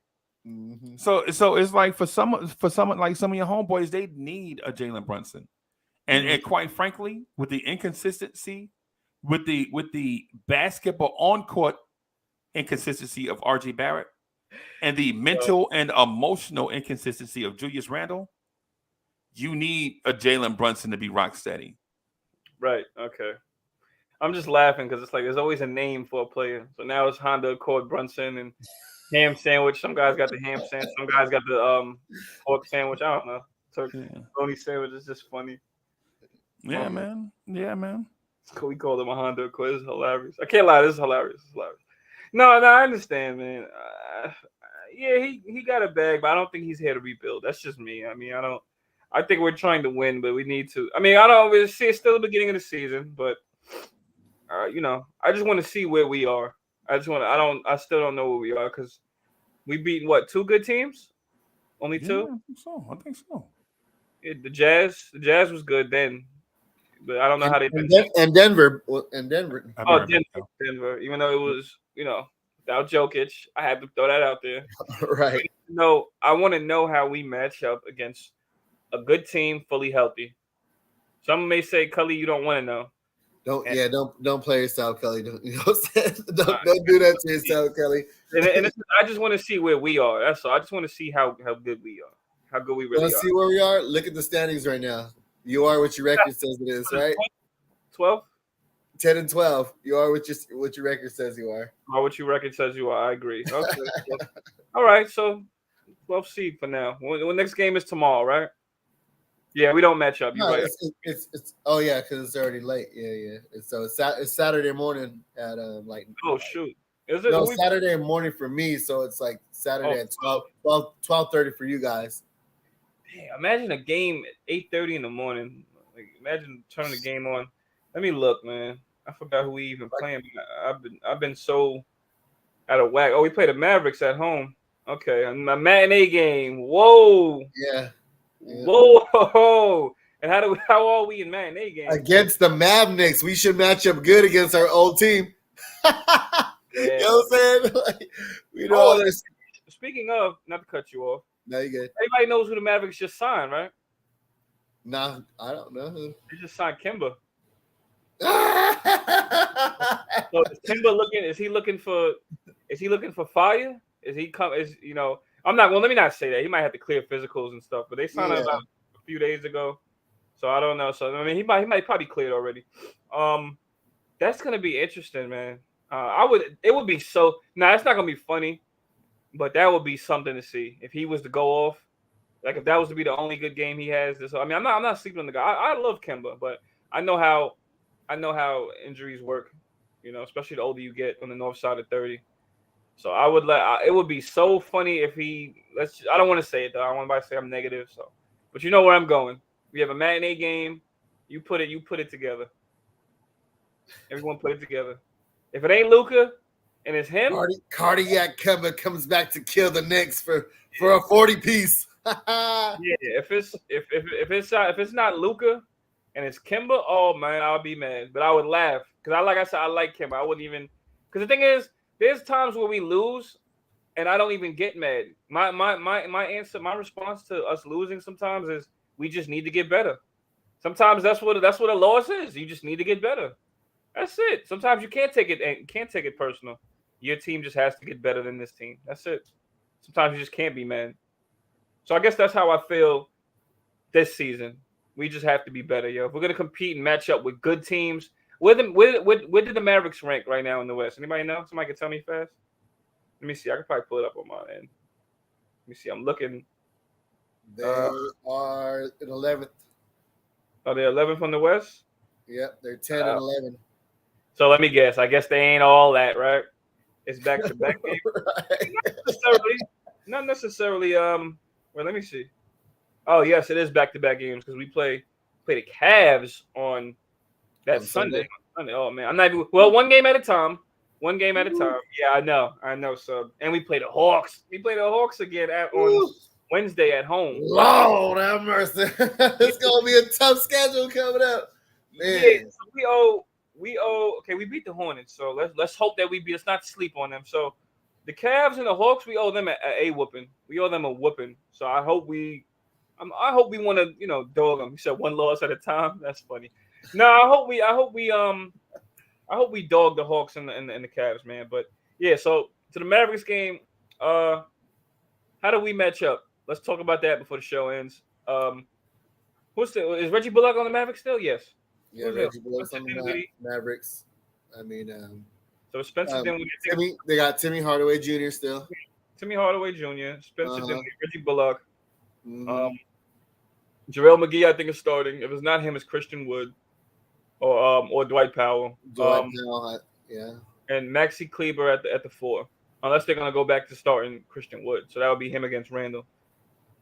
Mm-hmm. So it's like for someone like some of your homeboys, they need a Jalen Brunson, and quite frankly, with the inconsistency, with the basketball on court inconsistency of RJ Barrett, and the mental and emotional inconsistency of Julius Randle, you need a Jalen Brunson to be rock steady. Right. Okay. I'm just laughing because it's like there's always a name for a player. So now it's Honda Accord Brunson and ham sandwich. Some guys got the ham sandwich. Some guys got the pork sandwich. I don't know. Turkey sandwich is just funny. Yeah, man. Yeah, man. We call them a Honda Accord. This is hilarious. I can't lie. This is hilarious. No, I understand, man. Yeah, he got a bag, but I don't think he's here to rebuild. That's just me. I mean, I think we're trying to win, but we need to. I mean, I don't really see it's still the beginning of the season, but I just want to see where we are. I still don't know where we are because we beat 2 good teams? Only 2? I think so. The Jazz was good then, but I don't know how they did. And Denver. Oh, Denver. Even though it was, without Jokic, I had to throw that out there. Right. No, I want to know how we match up against a good team, fully healthy. Some may say, Cully, you don't want to know. Don't play yourself, Kelly. Don't do that to yourself, Kelly. And I just want to see where we are. That's all. I just want to see how good we are. How good we really are. Want to see where we are? Look at the standings right now. You are what your record says it is, right? 12? 10 and 12. You are what your record says you are. Or what your record says you are. I agree. Okay. All right. So 12 seed for now. Well, next game is tomorrow, right? Yeah, we don't match up. It's because it's already late. Yeah. It's Saturday morning at Oh shoot! Is it? No, Saturday morning for me. So it's like Saturday at 12:30 for you guys. Damn, imagine a game at 8:30 in the morning. Like, imagine turning the game on. Let me look, man. I forgot who we even playing. I've been so out of whack. Oh, we play the Mavericks at home. Okay, a matinee game. Whoa. Yeah. Whoa! And how are we in matinee games? Against the Knicks, we should match up good against our old team. You know what I'm saying? Speaking of, not to cut you off. No, you good. Everybody knows who the Mavericks just signed, right? Nah, I don't know who. They just signed Kimba. So is Kimba looking? Is he looking for fire? Is he come? I'm not. Well, let me not say that. He might have to clear physicals and stuff. But they signed him about a few days ago, so I don't know. So I mean, he might probably cleared already. That's gonna be interesting, man. It would be so. Now it's not gonna be funny, but that would be something to see if he was to go off. Like if that was to be the only good game he has. I mean, I'm not sleeping on the guy. I love Kemba, but I know how injuries work. Especially the older you get on the north side of 30. So it would be so funny if I don't want to say it though. I don't want anybody to say I'm negative. So, but you know where I'm going. We have a matinee game. You put it together. Everyone put it together. If it ain't Luka and it's him, cardiac Kemba comes back to kill the Knicks for a 40-piece. Yeah, if it's not Luka and it's Kemba, oh man, I'll be mad. But I would laugh because like I said, I like Kemba. I wouldn't even because the thing is. There's times where we lose, and I don't even get mad. My answer, my response to us losing sometimes is we just need to get better. Sometimes that's what a loss is. You just need to get better. That's it. Sometimes you can't take it personal. Your team just has to get better than this team. That's it. Sometimes you just can't be mad. So I guess that's how I feel this season. We just have to be better, yo. If we're gonna compete and match up with good teams, where did the Mavericks rank right now in the West? Anybody know? Somebody can tell me fast. Let me see. I can probably pull it up on my end. Let me see. I'm looking. They are in 11th. Are they 11th on the West? Yep, they're 10 and 11. So let me guess. I guess they ain't all that, right? It's back-to-back games. Right. Not necessarily. Well, let me see. Oh yes, it is back-to-back games because we play the Cavs on that Sunday. Oh man, I'm not even. Well, one game at a time. Yeah, I know. So, and we play the Hawks. We play the Hawks again on Wednesday at home. Lord have mercy. It's gonna be a tough schedule coming up. Man. Yeah, so we owe. Okay, we beat the Hornets, so let's hope that we beat. Let's not sleep on them. So the Cavs and the Hawks, we owe them a whooping. We owe them a whooping. So I hope we want to dog them. You said one loss at a time. That's funny. No, I hope we dog the Hawks and the Cavs, man. But yeah, so to the Mavericks game, how do we match up? Let's talk about that before the show ends. Is Reggie Bullock on the Mavericks still? Yes. Yeah, Reggie Bullock's on the Mavericks. I mean, so Spencer Dinwiddie. They got Timmy Hardaway Jr. still. Timmy Hardaway Jr., Spencer Dinwiddie, Reggie Bullock. Mm-hmm. JaVale McGee, I think, is starting. If it's not him, it's Christian Wood or Dwight Powell. Yeah. And Maxi Kleber at the 4, unless they're gonna go back to starting Christian Wood. So that would be him against Randall.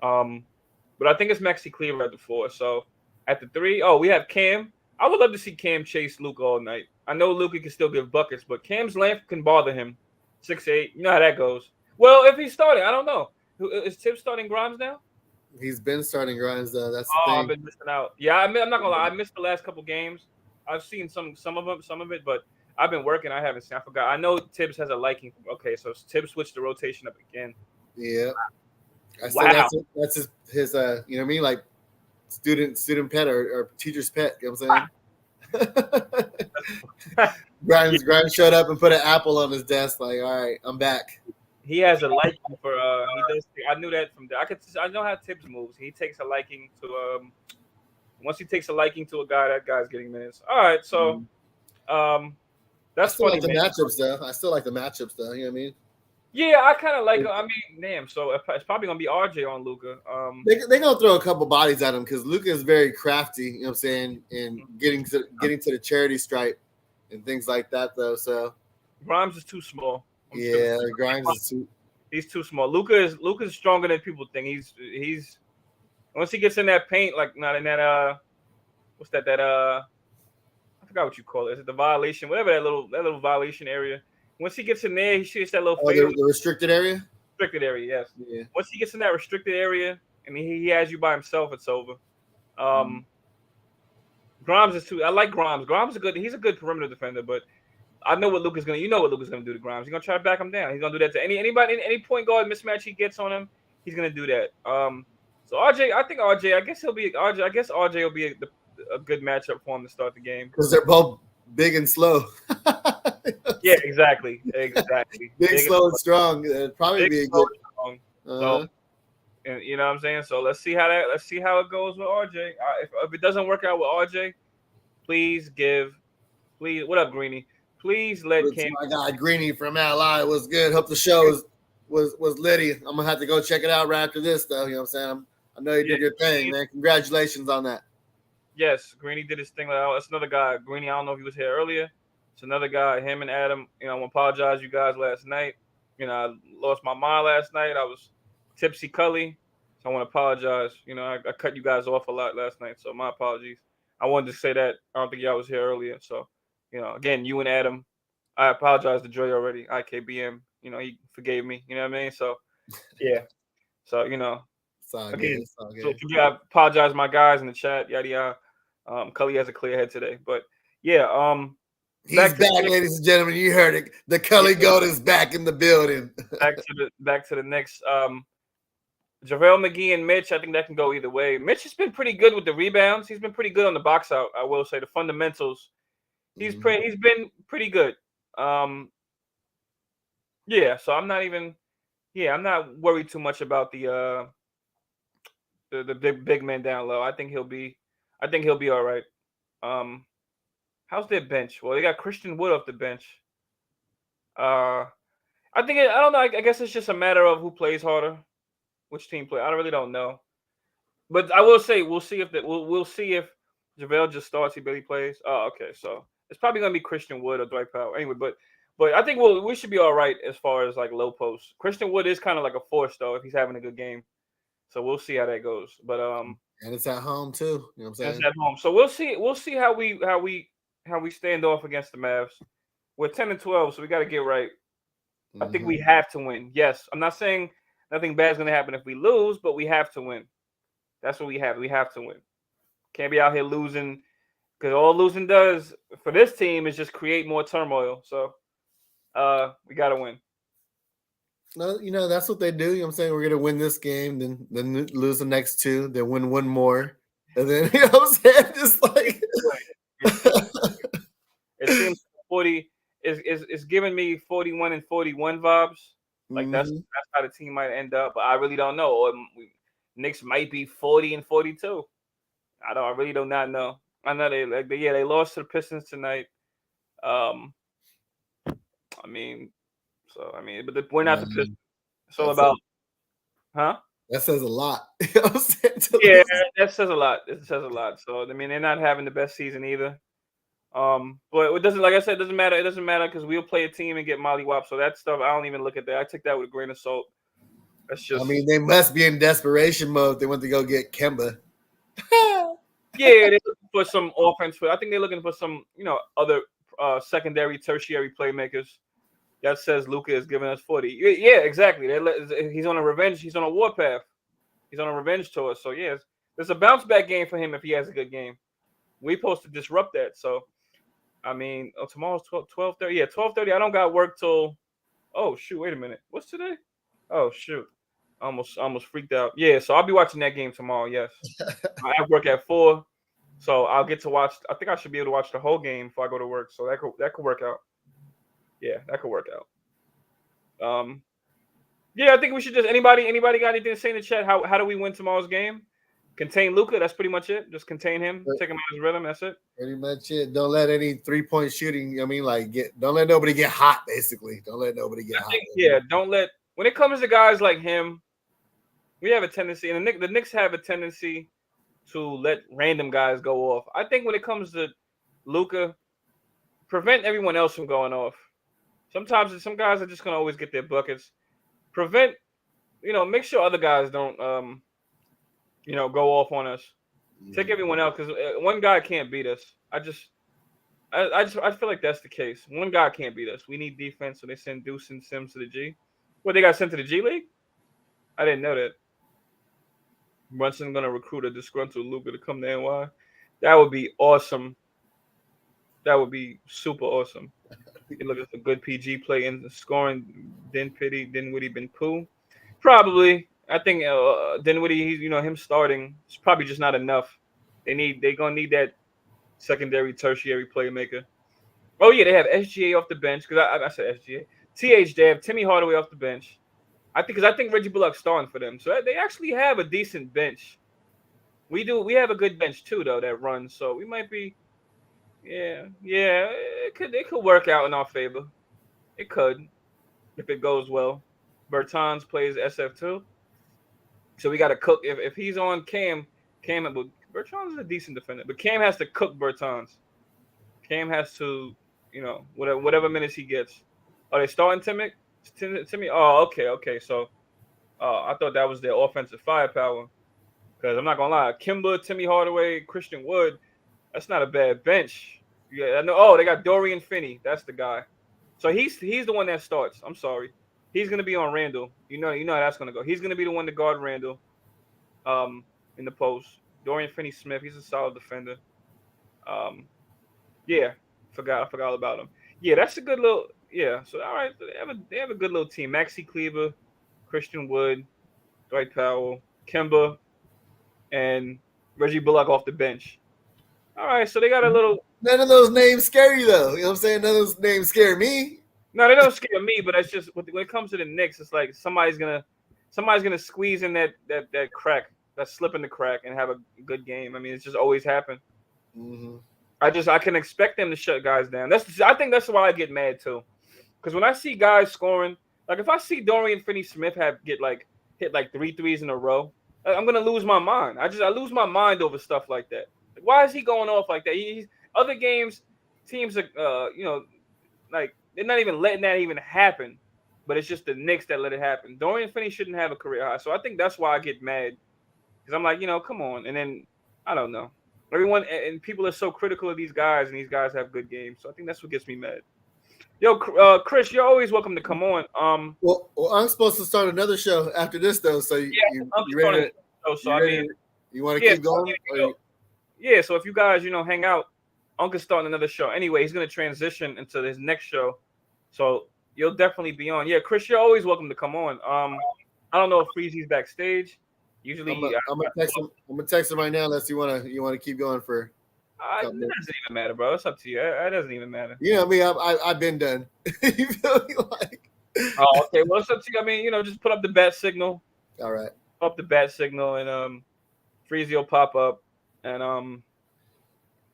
But I think it's Maxi Kleber at the 4. So at the 3, we have Cam. I would love to see Cam chase Luke all night. I know Luka can still give buckets, but Cam's length can bother him. 6'8", you know how that goes. Well, if he's starting, I don't know. Is Tibbs starting Grimes now? He's been starting Grimes though. That's the thing. I've been missing out. Yeah, I'm not gonna lie. I missed the last couple games. I've seen some of it, but I've been working. I haven't seen. I forgot. I know Tibbs has a liking. Okay, so Tibbs switched the rotation up again. Yeah. Wow. That's his you know what I mean? Like student pet or teacher's pet. You know what I'm saying? Grimes showed up and put an apple on his desk. Like, all right, I'm back. He has a liking for. He does. I knew that from. I know how Tibbs moves. He takes a liking to. Once he takes a liking to a guy, that guy's getting minutes. All right, so. That's I still funny. Like the matchups though. I still like the matchups though. You know what I mean? Yeah, I kind of like. I mean, damn. So it's probably gonna be RJ on Luka. They're gonna throw a couple bodies at him because Luka is very crafty. You know what I'm saying? And getting to the charity stripe and things like that though. So Grimes is too small. Grimes is too. He's too small. Luka's stronger than people think. He's once he gets in that paint, like not in that what's that I forgot what you call it. Is it the violation? Whatever that little violation area. Once he gets in there, he shoots that little. The restricted area. Restricted area, yes. Yeah. Once he gets in that restricted area, and he has you by himself, it's over. Grimes is too. I like Grimes. Grimes is good. He's a good perimeter defender, but I know what Luka's gonna. You know what Luka's gonna do to Grimes. He's gonna try to back him down. He's gonna do that to anybody, any point guard mismatch he gets on him. He's gonna do that. So RJ, I think RJ. I guess RJ will be a good matchup for him to start the game because they're both big and slow. Yeah, exactly. Big, slow, and strong. It'd probably be a good. So, and you know what I'm saying. So let's see how it goes with RJ. If it doesn't work out with RJ, please, what up, Greeny? Please let Cam. My guy Greeny from LI was good. Hope the show was litty. I'm gonna have to go check it out right after this, though. You know what I'm saying? I know you did your thing, man. Congratulations on that. Yes, Greeny did his thing. That's another guy. Greeny, I don't know if he was here earlier. It's another guy, him and Adam. I want to apologize to you guys last night. I lost my mind last night. I was tipsy cully. So I want to apologize. I cut you guys off a lot last night. So my apologies. I wanted to say that. I don't think y'all was here earlier. So, again, you and Adam, I apologize to Dre already. IKBM, he forgave me. You know what I mean? So, yeah. So, It's all again, good. It's all good. So I apologize to my guys in the chat. Yada, yada. Cully has a clear head today. But, yeah, he's back, ladies and gentlemen. You heard it. The Cully Goat is back in the building. back to the Knicks. JaVale McGee and Mitch, I think that can go either way. Mitch has been pretty good with the rebounds. He's been pretty good on the box out, I will say. The fundamentals. He's been pretty good. Yeah, so I'm not worried too much about the big man down low. I think he'll be all right. How's their bench? Well, they got Christian Wood off the bench. I don't know. I guess it's just a matter of who plays harder, which team play. I really don't know. But I will say we'll see if JaVale just starts. He barely plays. Oh, okay. So it's probably gonna be Christian Wood or Dwight Powell. Anyway, but I think we should be all right as far as like low post. Christian Wood is kind of like a force though if he's having a good game. So we'll see how that goes. But and it's at home too. You know what I'm saying? It's at home. So we'll see how we stand off against the Mavs. We're 10-12, so we got to get right. I think we have to win. Yes, I'm not saying nothing bad is going to happen if we lose, but we have to win. That's what we have. We have to win. Can't be out here losing because all losing does for this team is just create more turmoil. So we got to win. No, that's what they do. You know what I'm saying? We're gonna win this game, then lose the next two, then win one more, and then you know what I'm saying? Just like it seems 40 is giving me 41 and 41 vibes. Like that's how the team might end up, but I really don't know. Or Knicks might be 40 and 42. I really do not know. I know they lost to the Pistons tonight. But we're not the Pistons. It's all about, huh? That says a lot. You know what I'm saying? Yeah, that says a lot. It says a lot. So I mean, they're not having the best season either. But it doesn't, like I said, it doesn't matter. It doesn't matter because we'll play a team and get mollywopped. So that stuff, I don't even look at that. I take that with a grain of salt. That's just. I mean, they must be in desperation mode. They went to go get Kemba. Yeah, they're looking for some offense. I think they're looking for some, other secondary, tertiary playmakers. That says Luka is giving us 40. Yeah, exactly. He's on a revenge. He's on a warpath. He's on a revenge tour. So, yes, there's a bounce back game for him if he has a good game. We're supposed to disrupt that. So, I mean, tomorrow's 12:30. Yeah, 12:30. I don't got work till. Oh shoot! Wait a minute. What's today? Oh shoot! Almost freaked out. Yeah, so I'll be watching that game tomorrow. Yes, I have work at 4, so I'll get to watch. I think I should be able to watch the whole game before I go to work. So that could work out. Yeah, that could work out. Yeah, I think we should just anybody got anything to say in the chat? How do we win tomorrow's game? Contain Luka. That's pretty much it. Just contain him. Take him out of his rhythm. That's it. Pretty much it. Don't let any 3-point shooting. I mean, don't let nobody get hot. Basically, don't let nobody get hot. Don't let. When it comes to guys like him, we have a tendency, and the Knicks have a tendency to let random guys go off. I think when it comes to Luka, prevent everyone else from going off. Sometimes some guys are just gonna always get their buckets. Prevent, make sure other guys don't, go off on us. Take everyone else because one guy can't beat us. I feel like that's the case. One guy can't beat us. We need defense, so they send Deuce and Sims to the G. What, they got sent to the G League? I didn't know that. Brunson gonna recruit a disgruntled Luka to come to NY. That would be awesome. That would be super awesome. You look at the good PG play and scoring. Dinwiddie been cool. Probably. I think Dinwiddie, him starting, it's probably just not enough. They're gonna need that secondary, tertiary playmaker. Oh yeah, they have SGA off the bench because I said SGA. They have Timmy Hardaway off the bench. I think Reggie Bullock's starting for them, so they actually have a decent bench. We have a good bench too, though, that runs. So we might be. Yeah, it could work out in our favor. It could, if it goes well. Bertans plays SF2, so we got to cook. If he's on Cam, Bertans is a decent defender, but Cam has to cook Bertans. Cam has to, whatever minutes he gets. Are they starting Timmy? Oh, okay. So, I thought that was their offensive firepower. Because I'm not gonna lie, Kemba, Timmy Hardaway, Christian Wood. That's not a bad bench. Yeah, I know. Oh, they got Dorian Finney. That's the guy. So he's the one that starts. I'm sorry. He's gonna be on Randall. You know how that's gonna go. He's gonna be the one to guard Randall. In the post. Dorian Finney-Smith. He's a solid defender. Yeah. I forgot all about him. Yeah, that's a good little. Yeah. So all right, they have a good little team. Maxi Kleber, Christian Wood. Dwight Powell, Kemba, and Reggie Bullock off the bench. All right, so they got a little. None of those names scare you though. You know what I'm saying? None of those names scare me. No, they don't scare me, but it's just when it comes to the Knicks, it's like somebody's gonna squeeze in that crack, that slip in the crack, and have a good game. I mean, it's just always happened. Mm-hmm. I can expect them to shut guys down. I think that's why I get mad too, because when I see guys scoring, like if I see Dorian Finney-Smith hit like 3 threes in a row, I'm gonna lose my mind. I lose my mind over stuff like that. Like, why is he going off like that? Other games, teams are like they're not even letting that even happen, but it's just the Knicks that let it happen. Dorian Finney shouldn't have a career high, so I think that's why I get mad, because I'm like, come on. And then I don't know. Everyone and people are so critical of these guys, and these guys have good games. So I think that's what gets me mad. Yo, Chris, you're always welcome to come on. Well, I'm supposed to start another show after this though. So you ready? You want to keep going? Yeah. So if you guys, hang out, Uncle's starting another show. Anyway, he's gonna transition into his next show, so you'll definitely be on. Yeah, Chris, you're always welcome to come on. I don't know if Freezy's backstage. Usually, I'm gonna text him. I'm gonna text him right now. Unless you wanna keep going for. It doesn't even matter, bro. It's up to you. It doesn't even matter. I mean, I've been done. You feel me? Like. Oh, okay. Well, it's up to you. I mean, just put up the bat signal. All right. Up the bat signal, and Freezy will pop up, and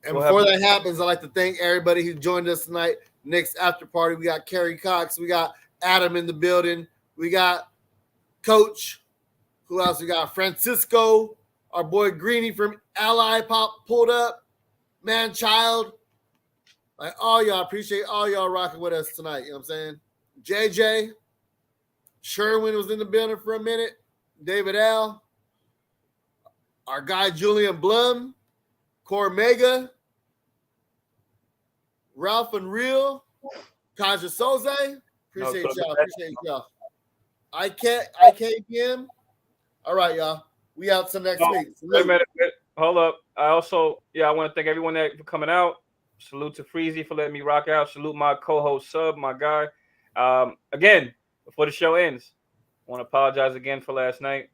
before that happens, I'd like to thank everybody who joined us tonight. Knicks after party. We got Kerry Cox. We got Adam in the building. We got Coach. Who else? We got Francisco. Our boy Greeny from Ally Pop pulled up. Man Child. Like all y'all. Appreciate all y'all rocking with us tonight. You know what I'm saying? JJ. Sherwin was in the building for a minute. David L. Our guy Julian Blum. Cormega, Ralph and Real, Kaja Soze. Appreciate y'all. IKPM. All right, y'all. We out till next week. Wait a minute. Hold up. I want to thank everyone for coming out. Salute to Freezy for letting me rock out. Salute my co-host Sub, my guy. Again, before the show ends, I want to apologize again for last night.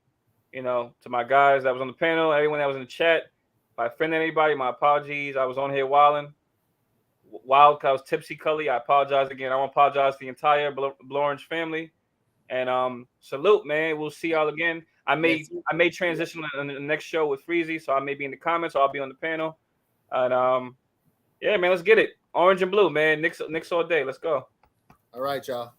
To my guys that was on the panel, everyone that was in the chat. If I offended anybody, my apologies. I was on here wilding. Wild because I was tipsy, Cully. I apologize again. I want to apologize to the entire Blue Orange family. And salute, man. We'll see y'all again. I may transition in the next show with Freezy, so I may be in the comments or I'll be on the panel. And yeah, man, let's get it. Orange and blue, man. Knicks all day. Let's go. All right, y'all.